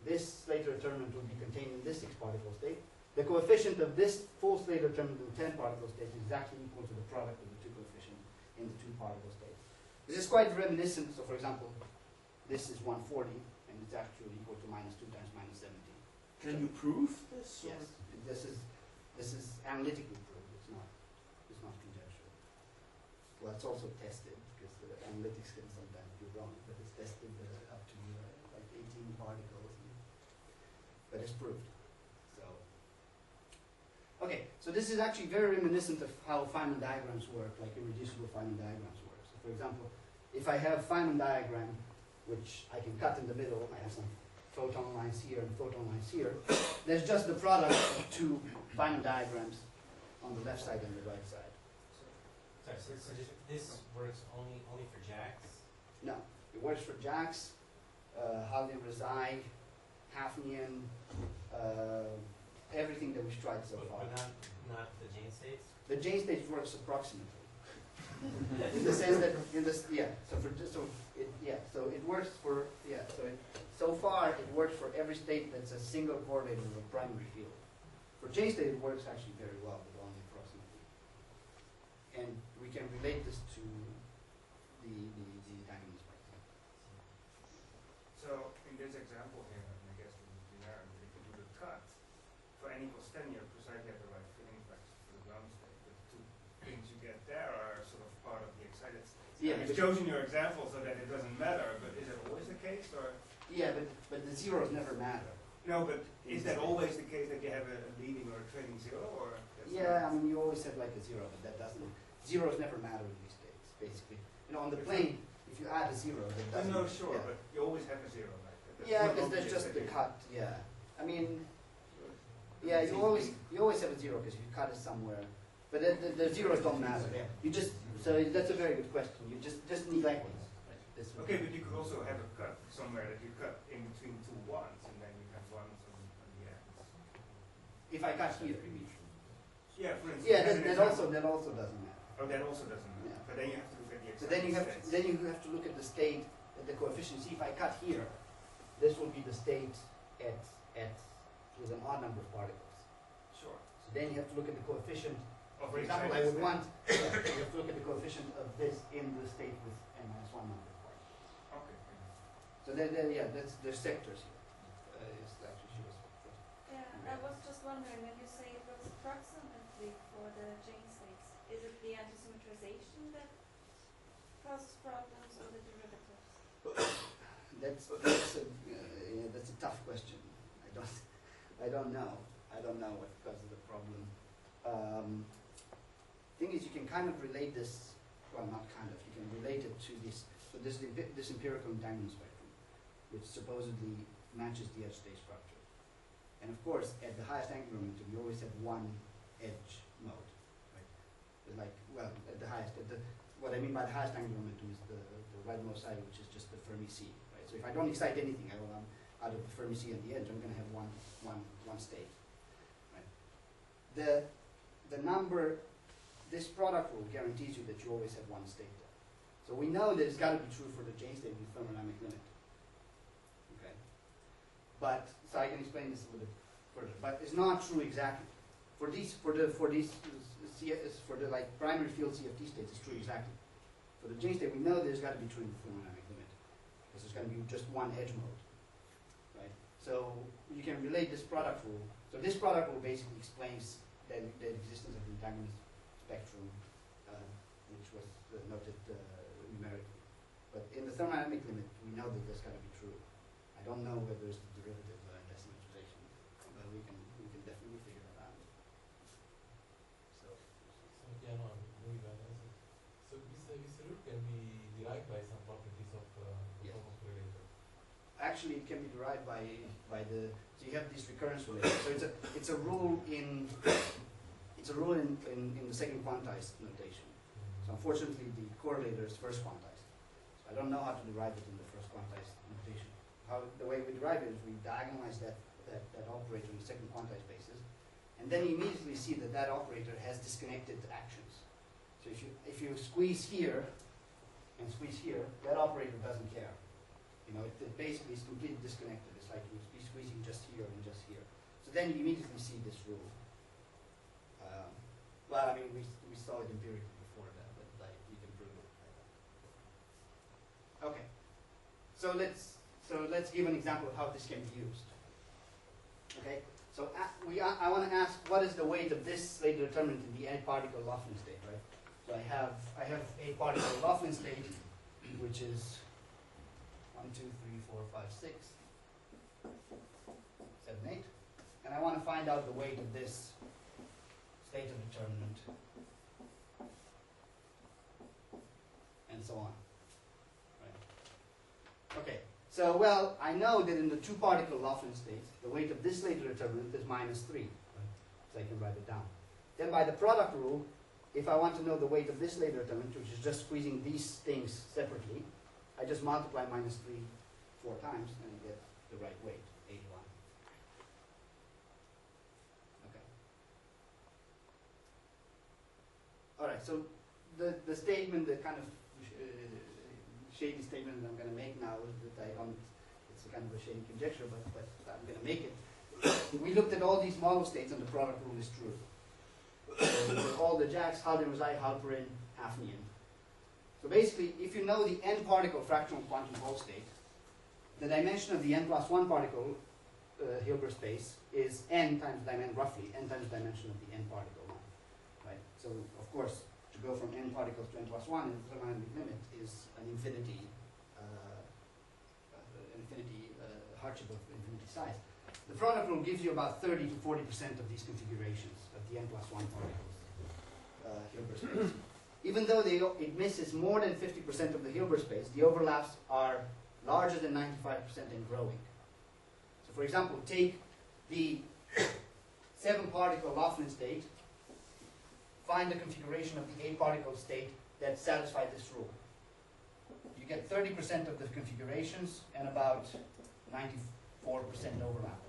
This later determinant will be contained in this 6 particle state. The coefficient of this full later determinant in the 10 particle state is exactly equal to the product of the 2 coefficients in the 2 particle states. This is quite reminiscent. So for example, this is 140, and it's actually equal to -2 times -17. Can you prove this? Yes, this is analytically proved. It's not conjectural. Well, it's also tested because the analytics can sometimes be wrong, but it's tested up to like 18 particles, but it's proved. So, okay, so this is actually very reminiscent of how Feynman diagrams work, like irreducible Feynman diagrams work. So, for example, if I have Feynman diagram, which I can cut in the middle, I have some photon lines here and photon lines here. There's just the product of 2 Feynman diagrams on the left side and the right side. Sorry, so this works only for jacks? No, it works for jacks, Halley-Rezai, Hafnian, everything that we've tried so far. But not the Jane states? The Jane state works approximately. In the sense that, so it works for, so far it works for every state that's a single correlator of a primary field. For Jane state it works actually very well, but only approximately. And we can relate this to the diagonal spectrum. So in this example here, and I guess in generic, if you do the cut, for n equals 10, you're precisely at the right filling factor for the ground state. But the 2 things you get there are sort of part of the excited state. Yeah, You've chosen your example so that it doesn't matter, but is it always the case? Or Yeah, but the zeros never matter. no, but is that always the case that you have a leading or a trailing zero? Or that's Yeah, I not- mean, you always have like a 0, but that doesn't, zeros never matter in these states, basically. You know, on the plane, if you add a 0, that doesn't. No, sure, yeah. but you always have a zero, right? That's Yeah, not because there's obvious just that the you- cut, yeah. I mean, yeah, you always have a 0 because you cut it somewhere. But the zeros don't matter. You just, so that's a very good question. You just neglect it. This one. Okay, but you could also have a cut somewhere that you cut in between 2 ones, and then you have ones on the ends. If I cut here, you mean. Yeah, for instance. Yeah, as an that example. also doesn't matter. Oh, that also doesn't matter. Yeah. But then you have to look at the So then you excited have to look at the state, at the coefficient. See, if I cut here, this will be the state at with an odd number of particles. Sure. So then you have to look at the coefficient. Of For the example, I excited would state. want you have to look at the coefficient of this in the state with n-1 number of particles. Okay. So there's sectors here. Is actually she was first. Yeah, I was just wondering, when you say it works approximately for the Jane states, is it the anti-symmetrization that causes problems or the derivatives? That's a tough question. I don't know. I don't know what causes the problem. Thing is, you can kind of relate this. Well, not kind of. You can relate it to this. So this is this empirical entanglement spectrum, which supposedly matches the edge state structure. And of course, at the highest angular momentum, you always have one edge mode, right? Like, well, at the highest. What I mean by the highest angular momentum is the rightmost side, which is just the Fermi sea, right? So if I don't excite anything, I will out of the Fermi sea at the edge, I'm going to have one state, right? The number, this product rule guarantees you that you always have one state there. So we know that it's got to be true for the Jane state with thermodynamic limit. Okay, but so I can explain this a little bit further. But it's not true exactly for the like primary field CFT states. It's true exactly. For the Jane state, we know that it's got to be true in the thermodynamic limit because there's going to be just one edge mode, right? So you can relate this product rule. So this product rule basically explains the existence of the entanglement spectrum, which was noted numerically. But in the thermodynamic limit, we know that that's got to be true. I don't know whether it's the derivative anti-symmetrization, but we can definitely figure it out. So Yeah, no, I'm moving on. So this rule can be derived by some properties of Yes. performance correlator. actually, it can be derived by the. So you have this recurrence relation. So it's a rule in the second quantized notation. So unfortunately, the correlator is first quantized. So I don't know how to derive it in the first quantized notation. the way we derive it is we diagonalize that operator in the second quantized basis, and then you immediately see that that operator has disconnected actions. So if you squeeze here and squeeze here, that operator doesn't care. You know, it basically is completely disconnected. It's like you'd be squeezing just here and just here. So then you immediately see this rule. Well, I mean, we saw it empirically before that, but like you can prove it. Okay. So let's give an example of how this can be used. Okay. So I want to ask, what is the weight of this later determinant in the n-particle Laughlin state, right? So I have a particle Laughlin state, which is 1, 2, 3, 4, 5, 6, 7, 8, and I want to find out the weight of this state of determinant, and so on. Right. Okay. So, well, I know that in the two-particle Laughlin state, the weight of this later determinant is -3. Right? So I can write it down. Then by the product rule, if I want to know the weight of this later determinant, which is just squeezing these things separately, I just multiply -3 4 times, and I get the right weight, 81. Okay. All right, so the statement, the kind of shady statement that I'm going to make now is that it's a kind of a shady conjecture, but I'm going to make it. We looked at all these model states and the product rule is true. So all the Jacks, Haldane-Rosai, Halperin, Hafnian. So basically, if you know the n-particle fractional quantum Hall state, the dimension of the n+1 particle Hilbert space is n times roughly n times dimension of the n-particle one. Right? So of course, to go from n particles to n+1 in the thermodynamic limit is an infinity hardship of infinity size. The product rule gives you about 30 to 40% of these configurations of the n+1 particles Hilbert space. Even though it misses more than 50% of the Hilbert space, the overlaps are larger than 95% and growing. So for example, take the 7-particle Laughlin state, find the configuration of the 8-particle state that satisfies this rule. You get 30% of the configurations and about 94% overlap.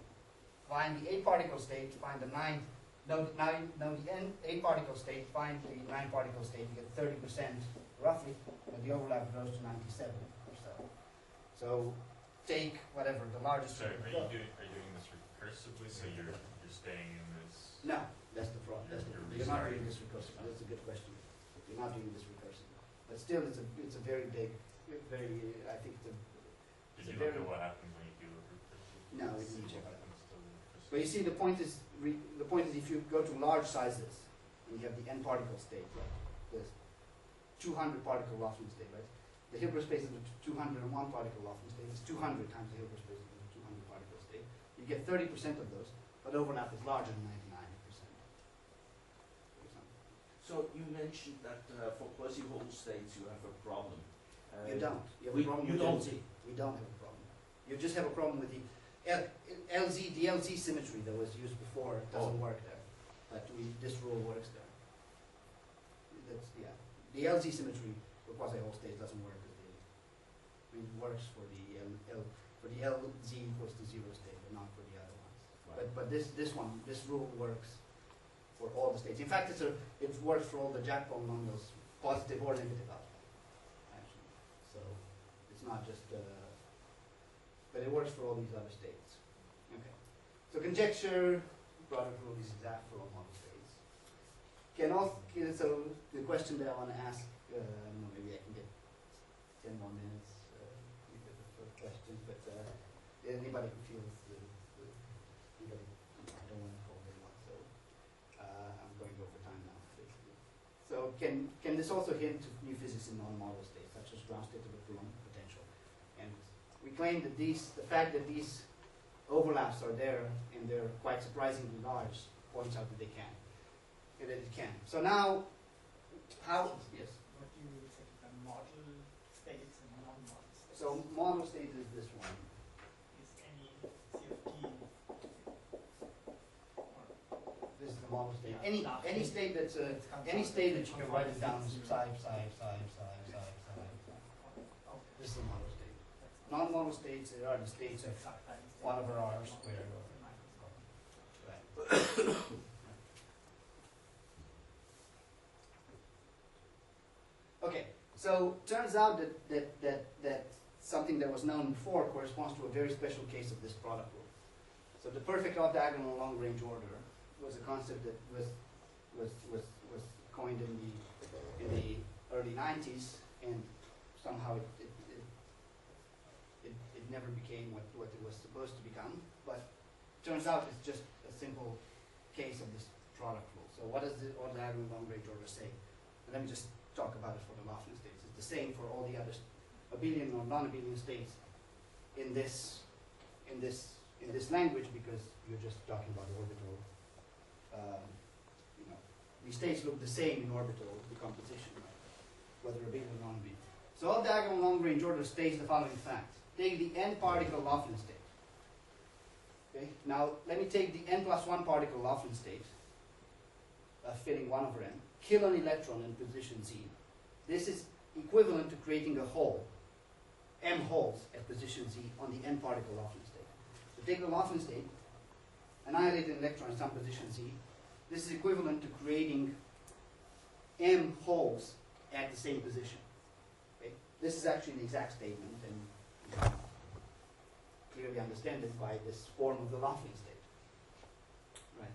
Find the 8-particle state, find the 8-particle state, find the 9-particle state, you get 30% roughly, but the overlap grows to 97 or so. So take whatever the largest. So are you doing this recursively? So you're staying in this? No, that's the problem. You're not doing this recursively. That's a good question. You're not doing this recursively, but still, it's a very big, very. I think it's a. Did you look at what happens when you do a recursive? No, we didn't check what that. happens to the recursive? But you see, the point is if you go to large sizes, and you have the n-particle state, right? The 200-particle Laughlin state, right? The Hilbert space of the 201-particle Laughlin state is 200 times the Hilbert space of the 200-particle state. You get 30% of those, but overlap is larger than 99%. For example. So you mentioned that for quasi-Hall states you have a problem. You don't. You have a problem with LZ. We don't have a problem. You just have a problem with the LZ. The LZ symmetry that was used before doesn't work there, but this rule works there. That's the LZ symmetry for quasi-Hall states doesn't work. It works for the LZ equals to 0 state, but not for the other ones. Right. But this rule works for all the states. In fact, it works for all the Jack polynomials, positive or negative alpha, actually. So it's not just, but it works for all these other states. Okay. So conjecture, product rule is exact for all model states. So the question that I want to ask, I don't know, maybe I can get 10 more minutes for questions, but anybody who feels anybody, I don't want to call anyone, so I'm going over time now, basically. So can this also hint to new physics in non-model states, such as ground state of the Coulomb potential? And we claim that the fact that these overlaps are there and they're quite surprisingly large points out that they can. That it can. So now, yes? What do you say the model states and non-model states? So model state is this one. Is any CFT This is the model state. Yeah. Any state that's any state that you can write it down as psi. Okay. This is the model state. That's Non-model states are the states of 1 over r squared. Right. Okay, so turns out that something that was known before corresponds to a very special case of this product rule. So the perfect off-diagonal long-range order was a concept that was coined in the early 90s, and somehow it never became what it was supposed to become. But turns out it's just a simple case of this product rule. So what does the off-diagonal long-range order say? Let me just talk about it for the Laughlin states. It's the same for all the other abelian or non-abelian states in this language, because you're just talking about orbital. These states look the same in orbital decomposition, right? Whether abelian or non-abelian. So off-diagonal long-range order states the following fact: take the n particle Laughlin state. Okay. Now let me take the n plus 1 particle Laughlin state, fitting 1 over n. Kill an electron in position z. This is equivalent to creating a hole, m holes at position z on the n particle Laughlin state. So take the Laughlin state, annihilate an electron at some position z. This is equivalent to creating m holes at the same position. Okay? This is actually an exact statement, and you can clearly understand it by this form of the Laughlin state. Right.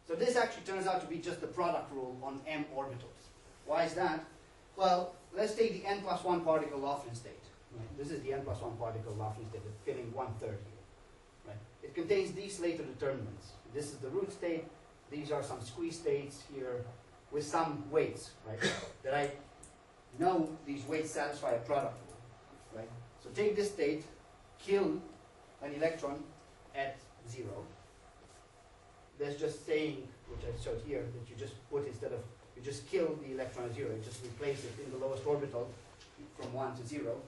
So this actually turns out to be just the product rule on m orbitals. Why is that? Well, let's take the n plus 1 particle Laughlin state. Right? This is the n plus 1 particle Laughlin state that's fitting 1/3 here. Right? It contains these later determinants. This is the root state. These are some squeeze states here with some weights, right? That I know these weights satisfy a product rule, right? So take this state, kill an electron at 0. That's just saying, which I showed here, that you just put, instead of, you just kill the electron at 0, you just replace it in the lowest orbital from 1 to 0.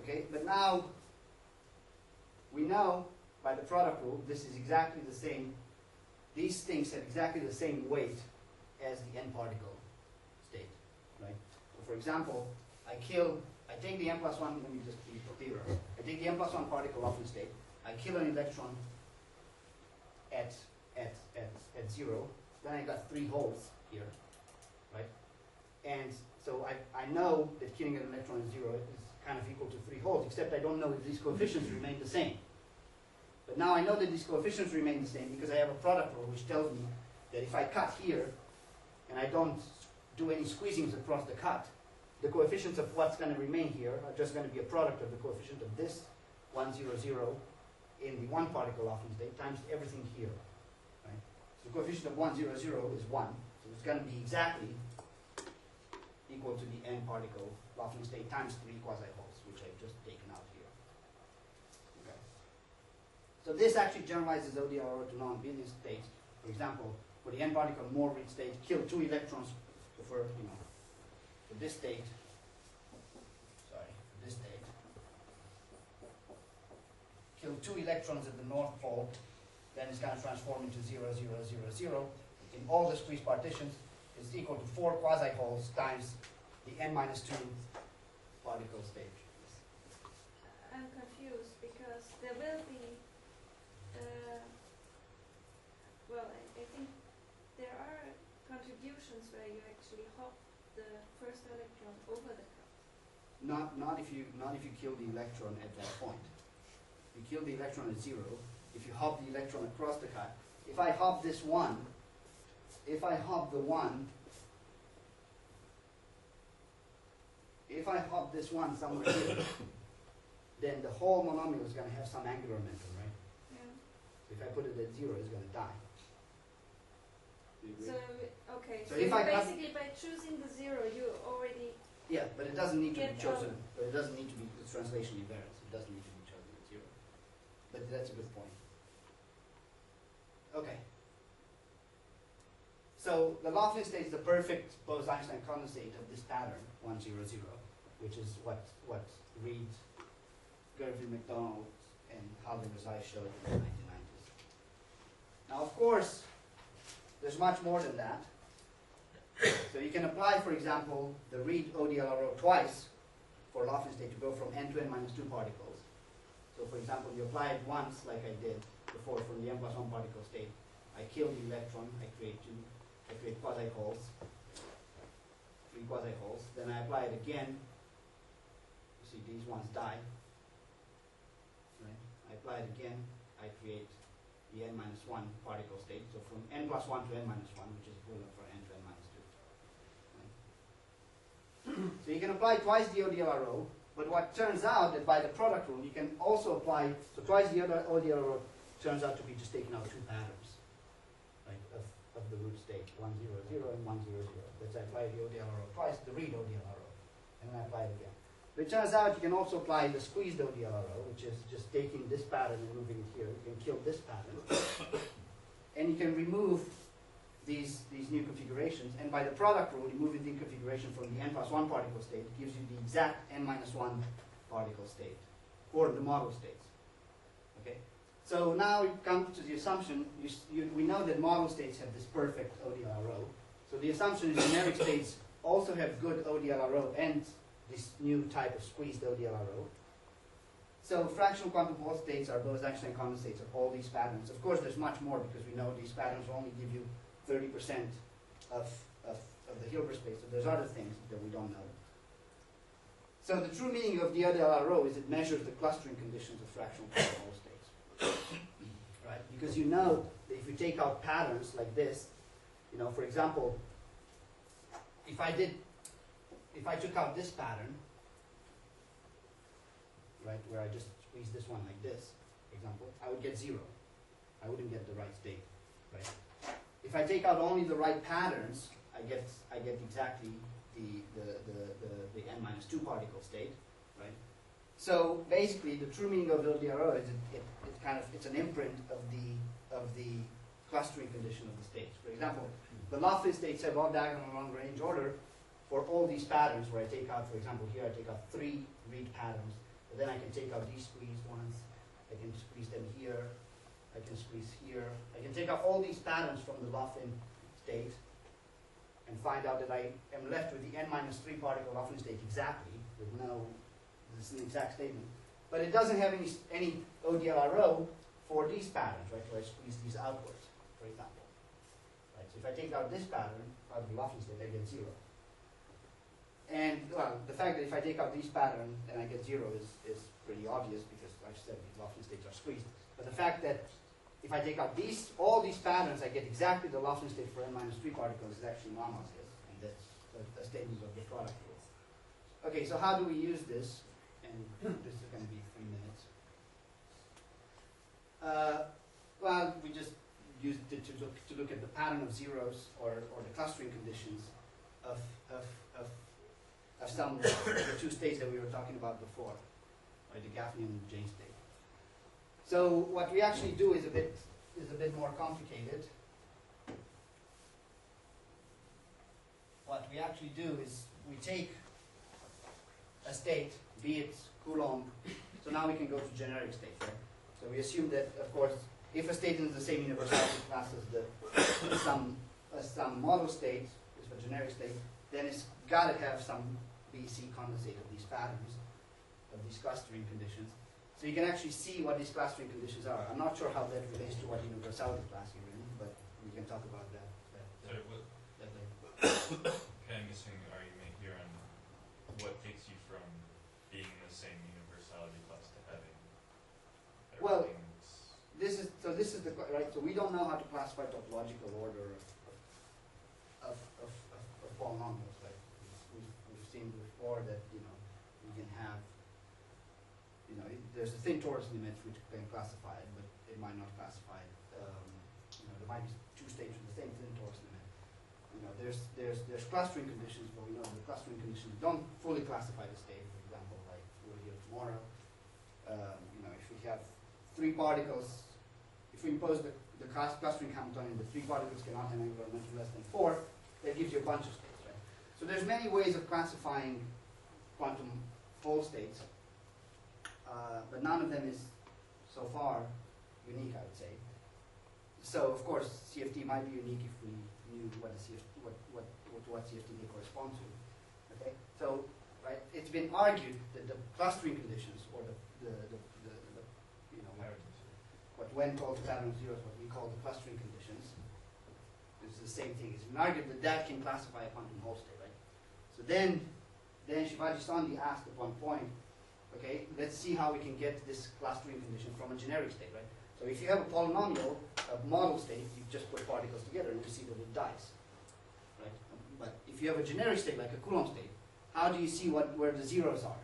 Okay, but now we know by the product rule this is exactly the same. These things have exactly the same weight as the n particle state, right? So for example, I take the n plus 1, let me just be clearer. I take the n plus 1 particle Laughlin state, I kill an electron at 0, then I got 3 holes here, right? And so I know that killing an electron at 0 is kind of equal to 3 holes, except I don't know if these coefficients remain the same. But now I know that these coefficients remain the same because I have a product rule which tells me that if I cut here and I don't do any squeezings across the cut, the coefficients of what's going to remain here are just going to be a product of the coefficient of this 1, 0, 0 in the 1 particle Laughlin state times everything here. Right? So the coefficient of 1, 0, 0 is 1. So it's going to be exactly equal to the n particle Laughlin state times 3 quasi-holes, which I've just taken out here. Okay. So this actually generalizes ODLRO to non-abelian states. For example, for the n particle Moore-Reed state, kill 2 electrons for this state. Sorry, for this state. Kill 2 electrons at the north pole, then it's going to transform into 0, 0, 0, 0. In all the squeeze partitions, is equal to 4 quasi-holes times the n minus 2 particle state. I'm confused because there will be, I think there are contributions where you actually hop the first electron over the cut. Not if you kill the electron at that point. You kill the electron at 0. If you hop the electron across the cut, if I hop this 1, if I hop the 1, if I hop this 1 somewhere here, then the whole monomial is going to have some angular momentum, right? Yeah. If I put it at 0, it's going to die. Do you agree? So, okay, So so if you I cut- basically by choosing the 0, you already, Yeah, but it doesn't need to be Get chosen. But it doesn't need to be translation invariance. It doesn't need to be chosen at 0. But that's a good point. Okay. So the Laughlin state is the perfect Bose-Einstein condensate of this pattern, 1, 0, 0, which is what Reed, Gervin, McDonald, and Halvin Razai showed in the 1990s. Now, of course, there's much more than that. So you can apply, for example, the Reed ODLRO twice for Laughlin state to go from n to n minus 2 particles. So for example, you apply it once, like I did before from the n plus 1 particle state. I kill the electron, I create quasi-holes, 3 quasi-holes. Then I apply it again. You see these ones die. Right? I apply it again, I create the n minus 1 particle state. So from n plus 1 to n minus 1, which is equivalent for n to n minus 2. Right? So you can apply twice the ODLRO, but what turns out that by the product rule, you can also apply, so twice the ODLRO turns out to be just taking out 2 patterns, right, of the root state, 1, 0, 0, and 1, 0, 0. Let's say I apply the ODLRO twice, the read ODLRO, and then I apply it again. But it turns out you can also apply the squeezed ODLRO, which is just taking this pattern and moving it here. You can kill this pattern, and you can remove these new configurations. And by the product rule, removing the configuration from the n plus 1 particle state gives you the exact n minus 1 particle state, or the model states. Okay. So now we come to the assumption, we know that model states have this perfect ODLRO. So the assumption is generic states also have good ODLRO and this new type of squeezed ODLRO. So fractional quantum Hall states are Bose-Einstein condensates of all these patterns. Of course, there's much more because we know these patterns only give you 30% of the Hilbert space. So there's other things that we don't know. So the true meaning of the ODLRO is it measures the clustering conditions of fractional quantum Hall states. Right? Because you know that if you take out patterns like this, you know, for example, if I took out this pattern, right, where I just squeeze this one like this, for example, I would get 0. I wouldn't get the right state, right? If I take out only the right patterns, I get exactly the n minus 2 particle state, right? So basically, the true meaning of LDRO is it's an imprint of the clustering condition of the states. For example, the Laughlin states have all diagonal long range order for all these patterns where I take out, for example, here I take out 3 read patterns, but then I can take out these squeezed ones, I can squeeze them here, I can squeeze here, I can take out all these patterns from the Laughlin state and find out that I am left with the n minus 3 particle Laughlin state exactly, with no, this is an exact statement, but it doesn't have any ODLRO for these patterns, right, where I squeeze these outwards, for example. Right, so if I take out this pattern out of the Laughlin state, I get 0. And well, the fact that if I take out these patterns and I get 0 is pretty obvious because like I said, these Laughlin states are squeezed. But the fact that if I take out all these patterns, I get exactly the Laughlin state for n minus 3 particles is actually non-obvious. And that's the statement of the product rule. Okay, so how do we use this? And this is going to be 3 minutes. Well, we just used it to look at the pattern of zeros or the clustering conditions of some of the 2 states that we were talking about before, right, the Gaffney and the Jane state. So what we actually do is a bit more complicated. What we actually do is we take a state, be it Coulomb, so now we can go to generic state, right? So we assume that, of course, if a state is the same universality class as some model state, is a generic state, then it's got to have some BC condensate of these patterns, of these clustering conditions. So you can actually see what these clustering conditions are. I'm not sure how that relates to what universality class you're in, but we can talk about that Sorry, what later. kind of missing argument here on what takes you from being in the same universality class to having Well, everything this is the right. So we don't know how to classify topological order of polynomials. Right? We've seen before that you can have there's a thin torus limit which can classify it, but it might not classify it. There might be 2 states with the same thin torus limit. There's clustering conditions, but we know the clustering conditions don't fully classify the state. For example, like we'll hear tomorrow. If we have 3 particles, if we impose the clustering Hamiltonian, the 3 particles cannot have angular momentum less than 4, that gives you a bunch of states, right? So there's many ways of classifying quantum Hall states, but none of them is so far unique, I would say. So of course, CFT might be unique if we knew what CFT may correspond to. Okay, so right? It's been argued that the clustering conditions, or the you know, what when called the pattern of zeros, what we call the clustering conditions, is the same thing. It's been argued that that can classify a quantum Hall state, right? So then Shivaji Sandhi asked at one point, okay, let's see how we can get this clustering condition from a generic state, right? So if you have a polynomial, a model state, you just put particles together and you see that it dies, right? But if you have a generic state like a Coulomb state, how do you see where the zeros are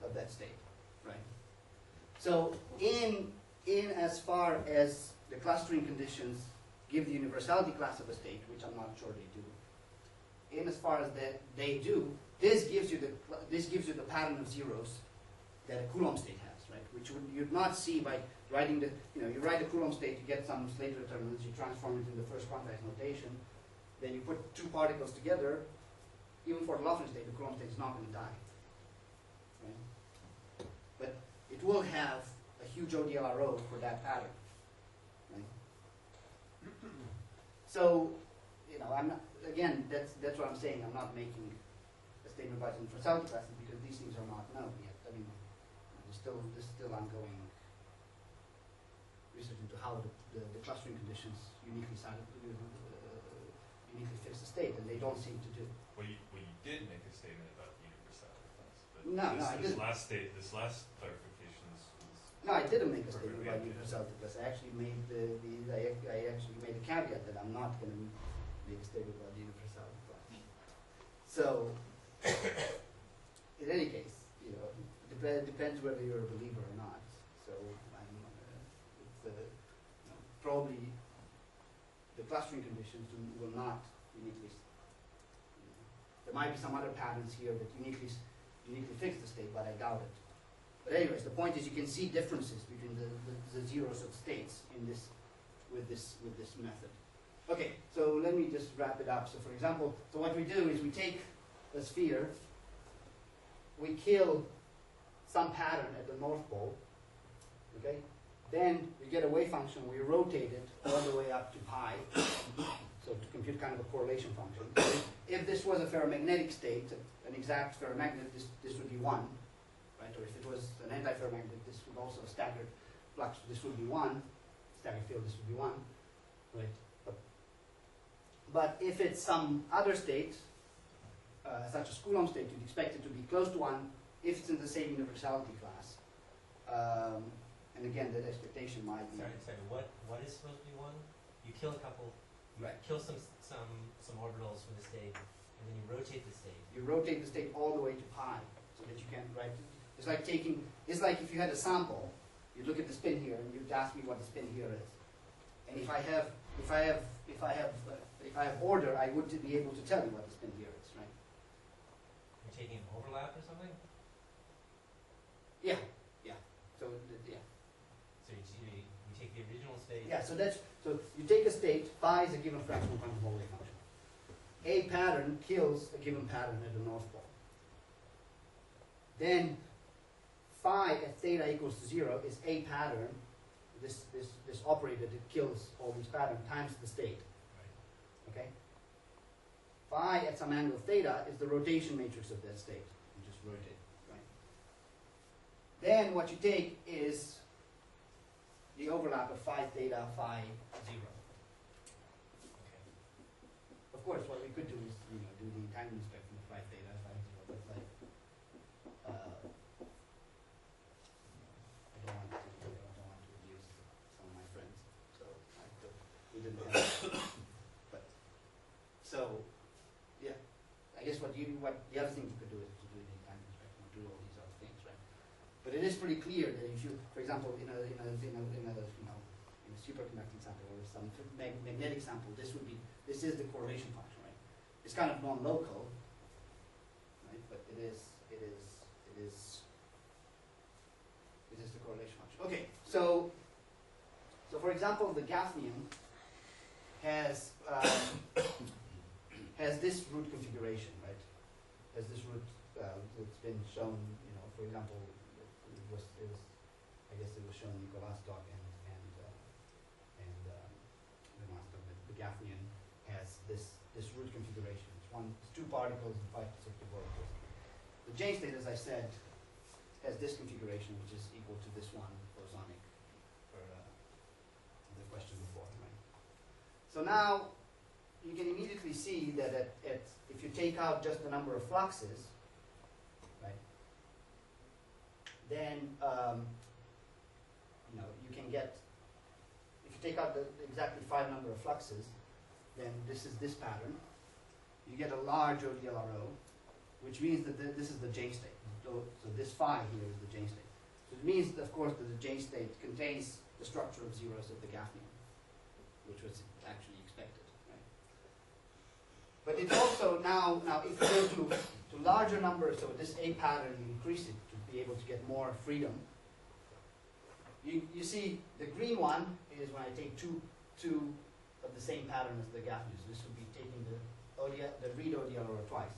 of that state, right? So in as far as the clustering conditions give the universality class of a state, which I'm not sure they do, in as far as that they do, this gives you the pattern of zeros that a Coulomb state has, right? Which you'd not see by writing you write the Coulomb state, you get some Slater determinants, you transform it into the first quantized notation, then you put two particles together. Even for the Laughlin state, the Coulomb state is not going to die, right? But it will have a huge ODLRO for that pattern, right? So, I'm not, again, that's what I'm saying. I'm not making a statement about universality classes because these things are not known yet. I mean, there's still ongoing research into how the clustering conditions uniquely fix the state, and they don't seem to do. Well, you did make a statement about the universality class, but I didn't. This last clarification is. No, I didn't make a statement about universality class. I actually made I actually made a caveat that I'm not going to make a statement about the universality class. So, in any case, it depends whether you're a believer or not. So, probably the clustering conditions will not uniquely. There might be some other patterns here that uniquely fix the state, but I doubt it. But anyways, the point is you can see differences between the zeros of states in this with this method. Okay, so let me just wrap it up. So for example, what we do is we take a sphere, we kill some pattern at the North Pole, okay? Then we get a wave function, we rotate it all the way up to pi, so to compute kind of a correlation function. If this was a ferromagnetic state, an exact ferromagnet, this would be 1, right? Or if it was an antiferromagnet, this would also staggered flux, this would be 1, staggered field, this would be 1, right? But if it's some other state, such as Coulomb state, you'd expect it to be close to 1 if it's in the same universality class. And again, that expectation might be. Sorry. What is supposed to be 1? You kill a couple. You Right. kill some orbitals from the state, and then you rotate the state. You rotate the state all the way to pi, so that you can write. It's like if you had a sample, you look at the spin here, and you'd ask me what the spin here is. And if I have order, I would be able to tell you what the spin here is, right? You're taking an overlap or something. Yeah. So yeah. So you take the original state. Yeah. So you take a state. Phi is a given fractional quantum Hall wave function. A pattern kills a given pattern at the North Pole. Then phi at theta equals to 0 is a pattern. This operator that kills all these patterns times the state. Okay? Phi at some angle theta is the rotation matrix of that state. You just rotate, right? Then what you take is the overlap of phi theta, phi 0. Okay. Of course, what we could do is do the entanglement spectrum of phi theta, phi 0, but like I don't want to abuse some of my friends, so we didn't have. But so yeah, I guess what the other thing you could do is to do the entanglement spectrum, do all these other things, right? But it is pretty clear that if you, for example, in a superconducting sample or some magnetic sample, this is the correlation function, right? It's kind of non-local, right? But it is the correlation function. Okay, so for example, the Gaussian has this root configuration, right? Has this root that's been shown, for example, I guess it was shown in Nicolas' talk and the Gaussian has this root configuration. It's two particles and 5 specific orbitals. The J state, as I said, has this configuration, which is equal to this one bosonic for the question before, right? So now you can immediately see that if you take out just the number of fluxes, right, then you can get, if you take out the exactly 5 number of fluxes, then this is this pattern. You get a large ODLRO, which means that this is the J state. So this phi here is the J state. So it means, of course, that the J state contains the structure of zeros of the Gaussian, which was actually expected, right? But it's also now if you go to larger numbers, so this A pattern, you increase it to be able to get more freedom. You see the green one is when I take two of the same pattern as the Gaussian. So this would be taking the read ODLRO twice.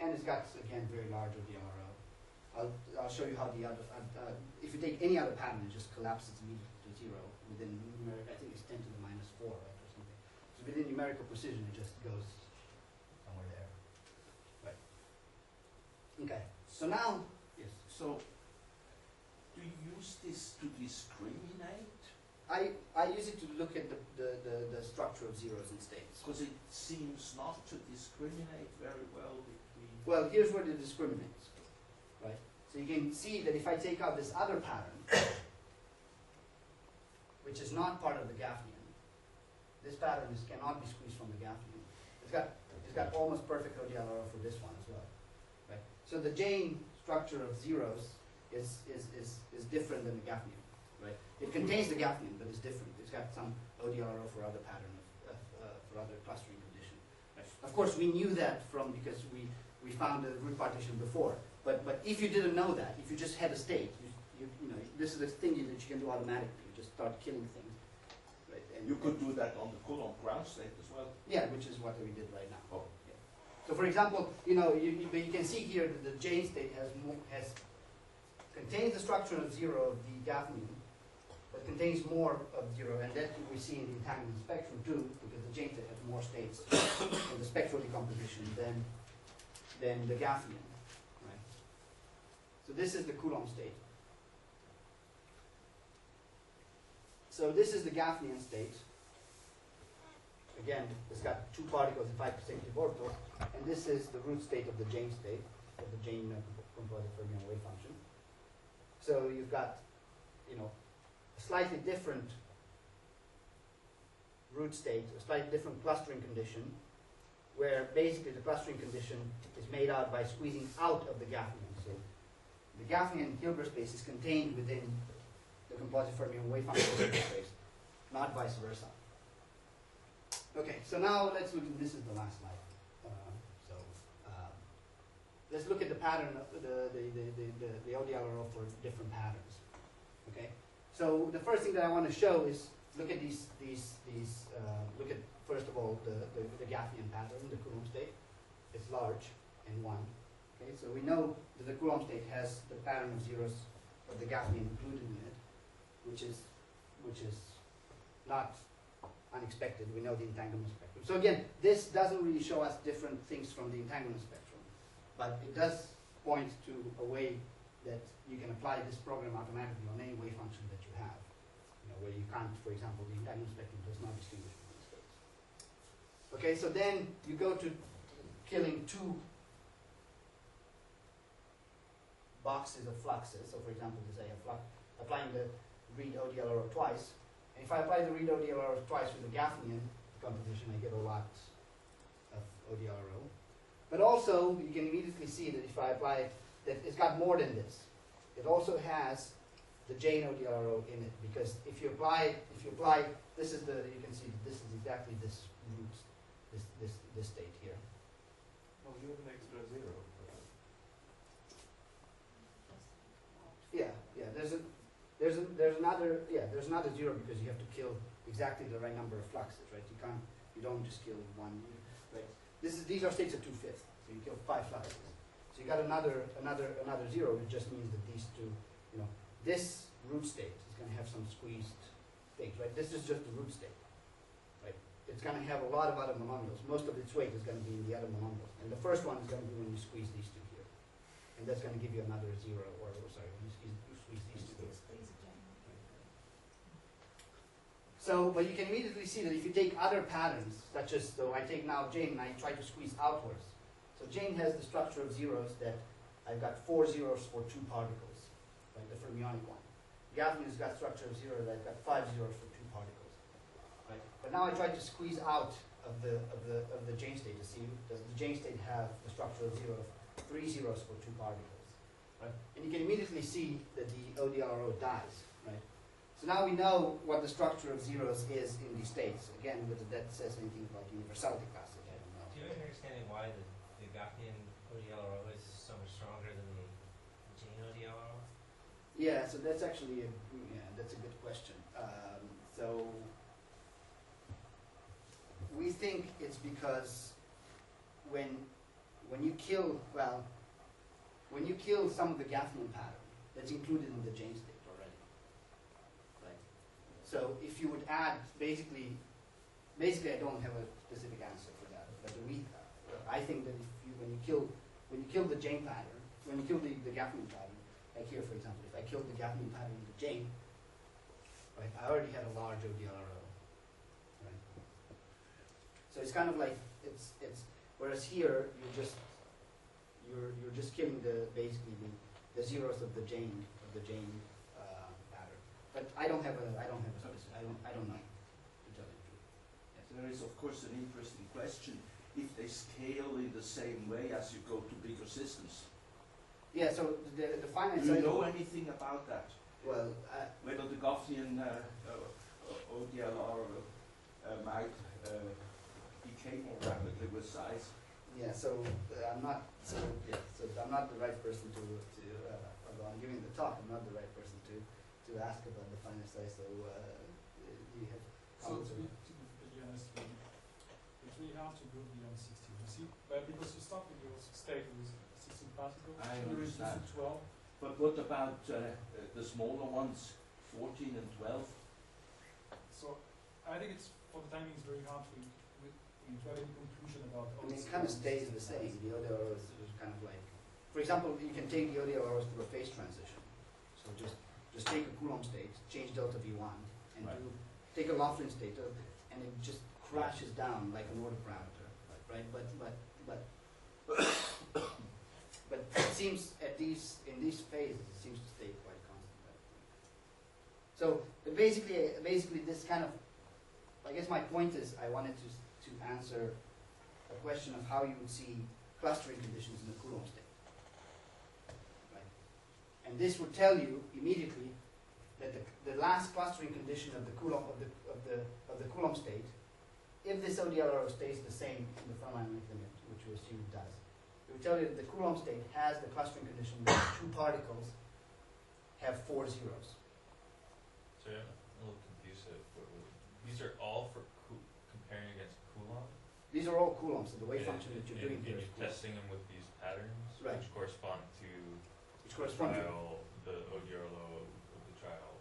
And it's got, again, very large ODLRO. I'll show you how the other, if you take any other pattern, it just collapses immediately to 0 within numeric, I think it's 10 to the minus 4, right, or something. So within numerical precision, it just goes somewhere there. Right. Okay, so now, yes. So, do you use this to discriminate? I use it to look at the structure of zeros and states. Because it seems not to discriminate very well between... Well, here's where it discriminates, right? So you can see that if I take out this other pattern, which is not part of the Gaussian, this pattern cannot be squeezed from the Gaussian. It's got almost perfect ODLRO for this one as well, right? So the Jane structure of zeros is different than the Gaussian, right? It contains the Gaussian, but it's different. It's got some ODLRO for other pattern for other clustering condition. Right? Of course, we knew that because we found the root partition before. But if you didn't know that, if you just had a state, you know, this is a thing that you can do automatically. You just start killing things. Right? And you could do that on the Coulomb ground state as well. Yeah, which is what we did right now. Oh. Yeah. So for example, you can see here that the J state contains the structure of 0 of the Gaussian, but contains more of 0, and that we see in the entanglement spectrum too, because the J state has more states in the spectral decomposition than the Gaussian. Right? So this is the Coulomb state. So this is the Gaussian state. Again, it's got 2 particles in 5 consecutive orbitals, and this is the root state of the Jane state, of the Jane composite fermion wave function. So you've got, a slightly different root state, a slightly different clustering condition, where basically the clustering condition is made out by squeezing out of the Gaussian. So the Gaussian Hilbert space is contained within the composite fermion wave function Hilbert space, not vice versa. Okay, so now let's look at, this is the last slide. Let's look at the pattern of the ODLRO for different patterns. Okay, so the first thing that I want to show is look at look at first of all the Gaussian pattern, the Coulomb state. It's large and 1. Okay, so we know that the Coulomb state has the pattern of zeros of the Gaussian included in it, which is not unexpected. We know the entanglement spectrum. So again, this doesn't really show us different things from the entanglement spectrum, but it does point to a way that you can apply this program automatically on any wave function that you have, where you can't, for example, the entanglement spectrum does not distinguish between states. Okay, so then you go to killing 2 boxes of fluxes. So for example, say applying the read ODLRO twice. And if I apply the read ODLRO twice with the Gaussian composition, I get a lot of ODLRO. But also, you can immediately see that if I apply that it's got more than this. It also has the Jane ODLRO in it, because if you apply, this is you can see that this is exactly this root, this state here. Well, you have an extra 0. Yeah. There's another 0 because you have to kill exactly the right number of fluxes, right? You don't just kill one, right? These are states of 2/5, so you kill 5 fluxes. So you got another 0, which just means that these two, this root state is going to have some squeezed states, right? This is just the root state, right? It's going to have a lot of other monomials. Most of its weight is going to be in the other monomials, and the first one is going to be when you squeeze these two here. and that's going to give you another 0, or sorry, you squeeze these two. So, but you can immediately see that if you take other patterns, such as, so I take now Jane and I try to squeeze outwards. So Jane has the structure of zeros that I've got 4 zeros for 2 particles, right, the fermionic one. Gaffney has got structure of 0 that I've got 5 zeros for 2 particles, right? But now I try to squeeze out of the Jane state to see, does the Jane state have the structure of 0 of 3 zeros for 2 particles, right? And you can immediately see that the ODLRO dies, right? So now we know what the structure of zeros is in these states. Again, whether that says anything about universality classes, I don't know. Do you have any understanding why the Gaussian ODLRO is so much stronger than the Jane ODLRO? Yeah, so that's actually that's a good question. So we think it's because when you kill some of the Gaussian pattern, that's included in the Jane state already. Right. So if you would add basically I don't have a specific answer for that, but I think that when you kill the Jane pattern, when you kill the Gaussian pattern, like here for example, if I killed the Gaussian pattern in the Jane, right, I already had a large ODLRO. Right. So it's kind of like it's whereas here you're just killing basically the zeros of the Jane pattern. But I don't have a specific, I don't know, to tell you the truth. Yes. There is of course an interesting question if they scale in the same way as you go to bigger systems. Yeah, so the finite Do you cycle. know anything about that? Well, Whether the Gaussian ODLR might decay more rapidly with size? yeah, so I'm not the right person to although I'm giving the talk, I'm not the right person to ask about the finite size. So you have So comments to on be honest, it's really hard to go beyond 16. You see, but because you start with your state with 16 particles, I you reduce understand. to 12. But what about the smaller ones, 14 and 12? So I think it's for the timing it's very hard to have any conclusion about. I mean, it kind of stays the same. The ODLRO is kind of like, for example, you can take the ODLROs through a phase transition. So just take a Coulomb state, change delta V1, and Right. take a Laughlin state, and it just crashes down like an order parameter, right? But it seems in these phases it seems to stay quite constant. Right? So basically this kind of, I guess my point is I wanted to answer a question of how you would see clustering conditions in the Coulomb state. Right? And this would tell you immediately that the last clustering condition of the Coulomb of the Coulomb state, if this ODLRO stays the same in the thermodynamic limit, which we assume it does, it would tell you that the Coulomb state has the clustering condition where 2 particles have 4 zeros. Sorry, I'm a little confused. These are all for comparing against Coulomb? These are all Coulombs, so the wave And- function that you're doing and here you're is Coulomb, testing them with these patterns, Right. which correspond to which corresponds to. trial, the ODRLO of the trial.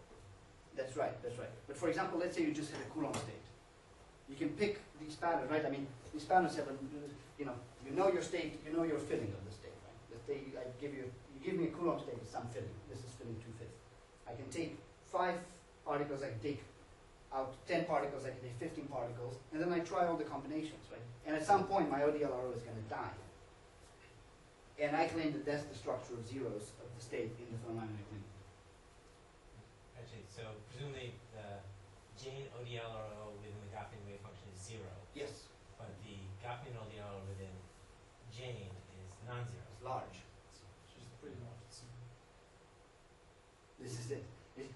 That's right, that's right. But for example, let's say you just had a Coulomb state. You can pick these patterns, right? I mean, these patterns have you know your state, you know your filling of the state, right? Let's say you give me a Coulomb state with some filling. This is filling 2/5. I can take 5 particles, I can take out 10 particles, I can take 15 particles, and then I try all the combinations, right? And at some point, my ODLRO is going to die. And I claim that that's the structure of zeros of the state in the thermodynamic limit. Actually, so presumably the Jane ODLRO within the Gaussian wave function is 0, Yes, but the Gaussian ODLRO within Jane is non-zero. it's large. Which is pretty large. This is it.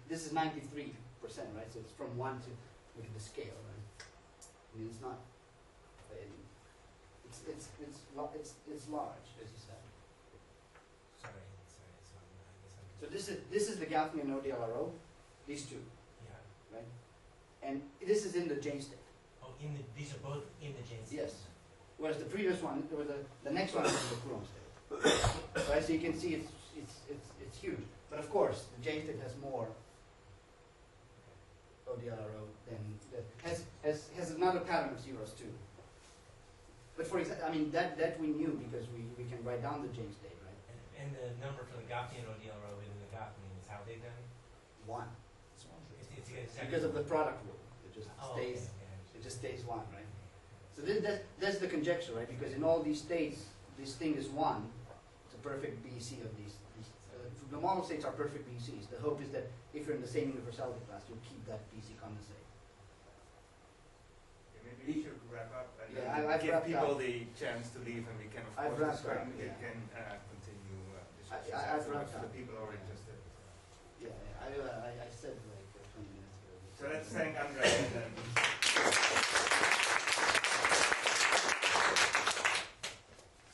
This is 93%, right? So it's from 1 to, look at the scale, right? I mean, it's not, it's large, as you said. Sorry, so I guess I'm So this is the Gaussian ODLRO, these two, yeah. right? And this is in the Jane state. Oh, these are both in the Jane state. Yes. Whereas the previous one, or the next one is in the Coulomb state. Right? So you can see it's huge. But of course, the Jane state has more ODLRO than has another pattern of zeros too. But for example, I mean that we knew because we can write down the Jane state, right? And the number for the Gaussian ODL row within the Gaussian is how big then? 1. It's exactly Because of the product rule. It just Oh, stays. okay, okay. It just stays 1, right? So that's the conjecture, right? Because in all these states, this thing is 1. It's a perfect BC of these. The model states are perfect BCs. The hope is that if you're in the same universality class, you'll keep that BC condensate. Maybe we should wrap up and Yeah, then I've give wrapped people up. the chance to leave, and we can of I've course wrapped up, we yeah. can continue discussions I've afterwards wrapped for the up. people who are interested. Yeah, I said like 20 minutes ago. So let's thank Andre and then.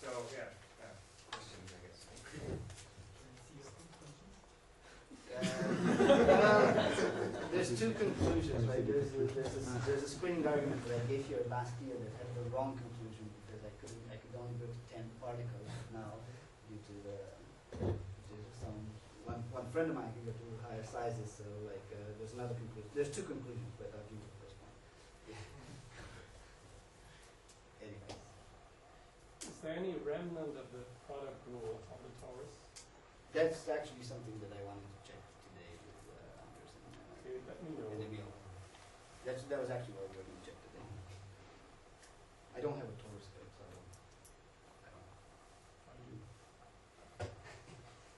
So yeah, questions I guess. Well, there's two conclusions, right? There's a spring argument that I gave here last year that had the wrong conclusion because I could only go to 10 particles now due to one friend of mine can go to higher sizes. So like there's another conclusion. There's two conclusions, but I'll give you the first one. Anyways, Is there any remnant of the product rule of the torus? that's actually something that I wanted to check today with Anders Okay, let me know. and Emil. That was actually what we were going to check today. I don't have a torus code, so I don't know.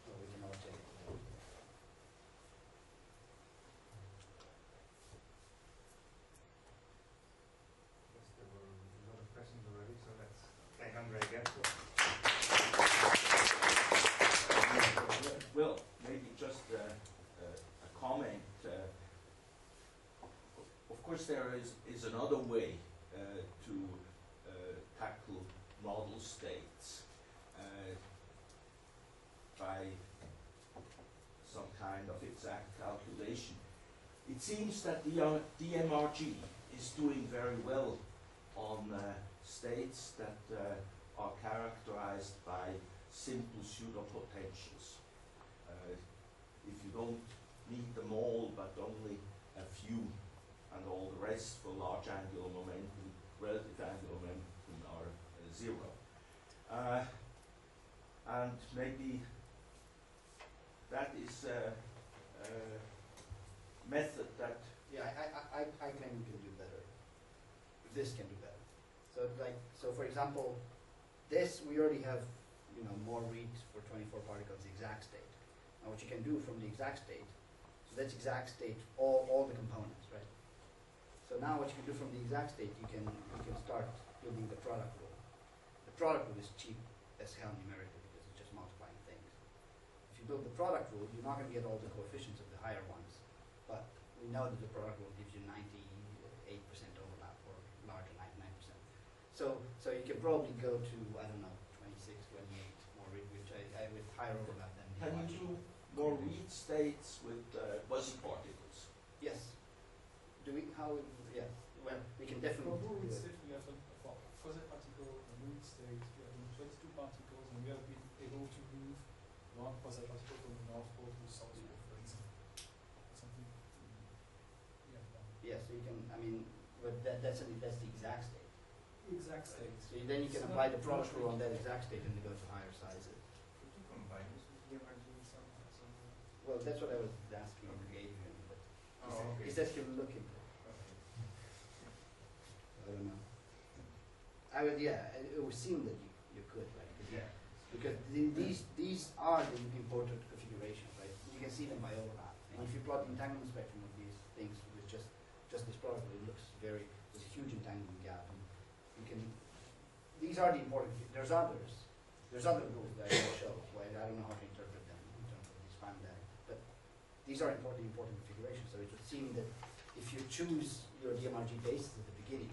So we can all check it. Yes, there were a lot of questions already, so let's thank Andre again. Well, maybe just a comment. Of course, there is another way to tackle model states by some kind of exact calculation. It seems that the DMRG is doing very well on states that are characterized by simple pseudopotentials. If you don't need them all, but only a few, and all the rest for large angular momentum, relative angular momentum are 0. And maybe that is a method that Yeah, I claim we can do better. This can do better. So for example, this we already have, more reads for 24 particles, the exact state. Now what you can do from the exact state, so that's exact state, all the components, right? So now what you can do from the exact state, you can start building the product rule. The product rule is cheap as hell numerically because it's just multiplying things. If you build the product rule, you're not going to get all the coefficients of the higher ones, but we know that the product rule gives you 98% overlap or larger, 99%. So you can probably go to, I don't know, 26, 28 more read, which I with higher overlap than the can much. you do more read states with quasi-particles. Yes. Do we, yeah, well, we can definitely For do read it. state, we have a quasi particle, a read state, we have 22 particles, and we have been able to move one quasi particle from the north pole to the south pole, for example. Something, yeah, Yes, so you can, but that's the exact state. exact state. So then you can apply the product rule on that exact state and then go to higher sizes. Could you combine this with DMRG somehow? Well, that's what I was asking Adrian, but Oh, okay. he says he'll look into it. Okay. I don't know. It would seem that you could, right? Yeah. Because these are the important configurations, right? You can see them by overlap. And if you plot the entanglement spectrum of these things with just this product, it looks there's a huge entanglement gap. And you can, these are the important, there's other rules that I will show, right? I don't know how to interpret them in terms of these prime data. But these are important configurations. So it would seem that if you choose your DMRG basis at the beginning,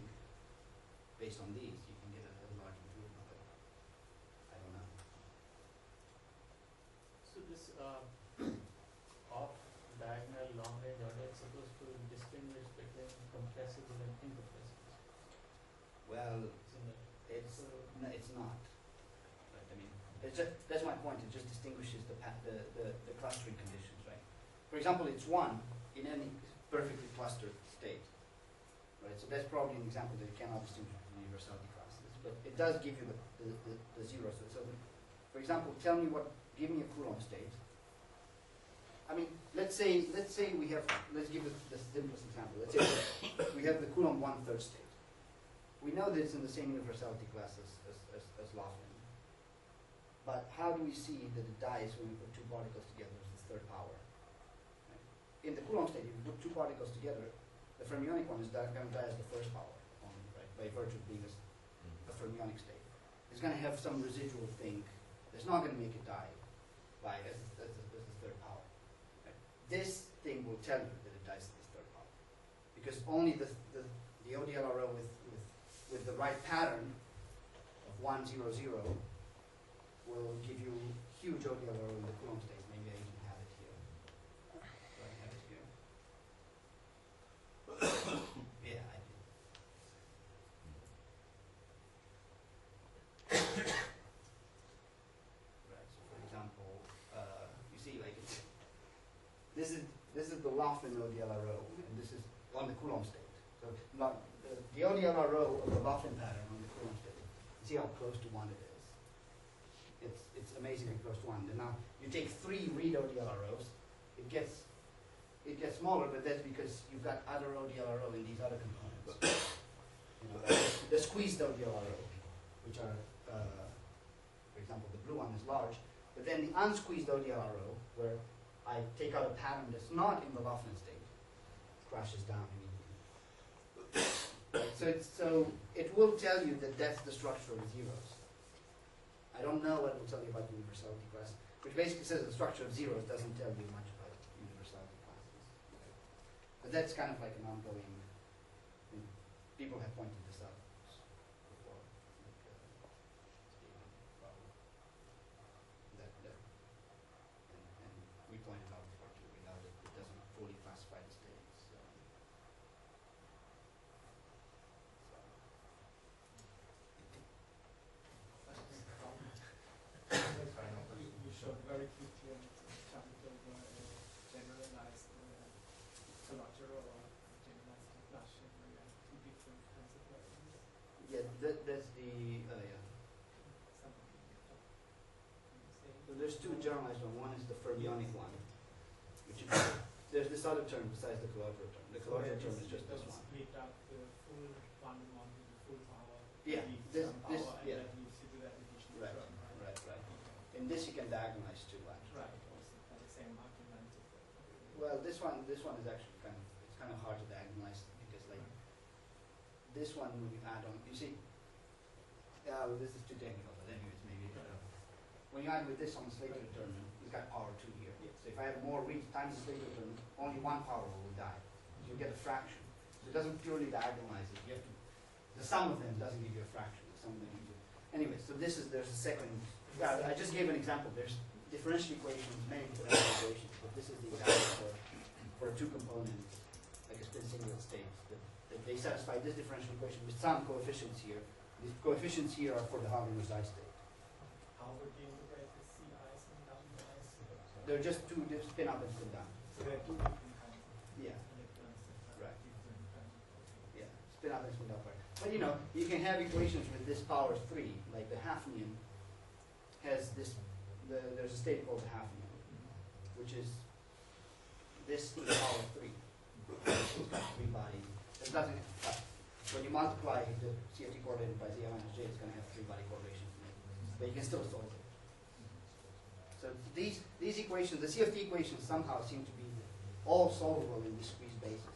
based on these, you can get a large improvement. But I don't know. So this off-diagonal long-range order is supposed to distinguish between compressible and incompressible. Well, Isn't it? no, it's not. Right? That's my point. It just distinguishes the clustering conditions, right? For example, it's 1 in any perfectly clustered state, right? So that's probably an example that you cannot distinguish between universality classes, but it does give you the zero. So for example, tell me what give me a Coulomb state. I mean, let's say we have, let's give it the simplest example. Let's say we have the Coulomb 1/3 state. We know that it's in the same universality class as Laughlin. But how do we see that it dies when we put two particles together as the third power? Right? In the Coulomb state, if you put two particles together, the fermionic one is going to die as the first power, only, right? By virtue of being a fermionic state. It's going to have some residual thing that's not going to make it die by as the third power. Right? This thing will tell you that it dies as the third power, because only the ODLRO with the right pattern of 1, 0, 0 will give you huge ODLRO in the Coulomb state. Maybe I even have it here. Do I have it here? Yeah, I do. Right. So, for example, you see, like this is the Laughlin ODLRO, and this is on the Coulomb state. So, the ODLRO of the Laughlin pattern on the Coulomb state. You see how close to 1 it is. It's amazingly close to 1. And now you take 3 read ODLROs, it gets smaller, but that's because you've got other ODLRO in these other components. You know, the squeezed ODLRO, which are, for example, the blue one is large, but then the unsqueezed ODLRO, where I take out a pattern that's not in the Laughlin state, crashes down immediately. Right, so it will tell you that that's the structure of zeros. I don't know what it will tell you about the universality class, which basically says the structure of zeros doesn't tell you much about universality classes. Okay. But that's kind of like an ongoing, people have pointed this out before, like Stephen, probably. And we pointed out before too, we know that it doesn't fully classify the states. You showed very quickly an example of generalized collateral or generalized Laplacian where you have 2 different kinds of values. Yeah, that's the, yeah. So there's 2 generalized ones. One is the fermionic one, which is, there's this other term besides the collateral term. The collateral term is just this one. Split up the full quantum one to the full power. Yeah, this this, power, and yeah. that leaves you to that additional Right, term, right, right. In this you can diagonalize too, actually. Right, also have the same argument. Well, this one is actually it's kind of hard to diagonalize because like this one when you add on, you see, well, this is too technical, but anyways, maybe when you add with this on the Slater determinant, it's got power 2 here. So if I have more reads times the Slater determinant, only 1 power will die. So you get a fraction. So it doesn't purely diagonalize it. You have to, the sum of them doesn't give you a fraction. The sum of them gives you. Anyway, so there's a second. Yeah, I just gave an example. There's differential equations, many differential equations, but this is the example for a 2-component, like a spin singular state, that they satisfy this differential equation with some coefficients here. These coefficients here are for the Hagen-Rosai state. How would you integrate the CIs and WIs? They're just 2 spin up and spin down. So there are 2 different kinds of Yeah. electrons that Right. have different kinds of properties. Yeah, spin up and spin down part. But you know, you can have equations with this power 3, like the Hafnian has this, there's a state called the Hafnian, which is this to the power 3. It's got 3 bodies. It doesn't, when you multiply the CFT correlated by Z minus J, it's going to have 3-body correlations in it. But you can still solve it. So these equations, the CFT equations somehow seem to be all solvable in discrete basis.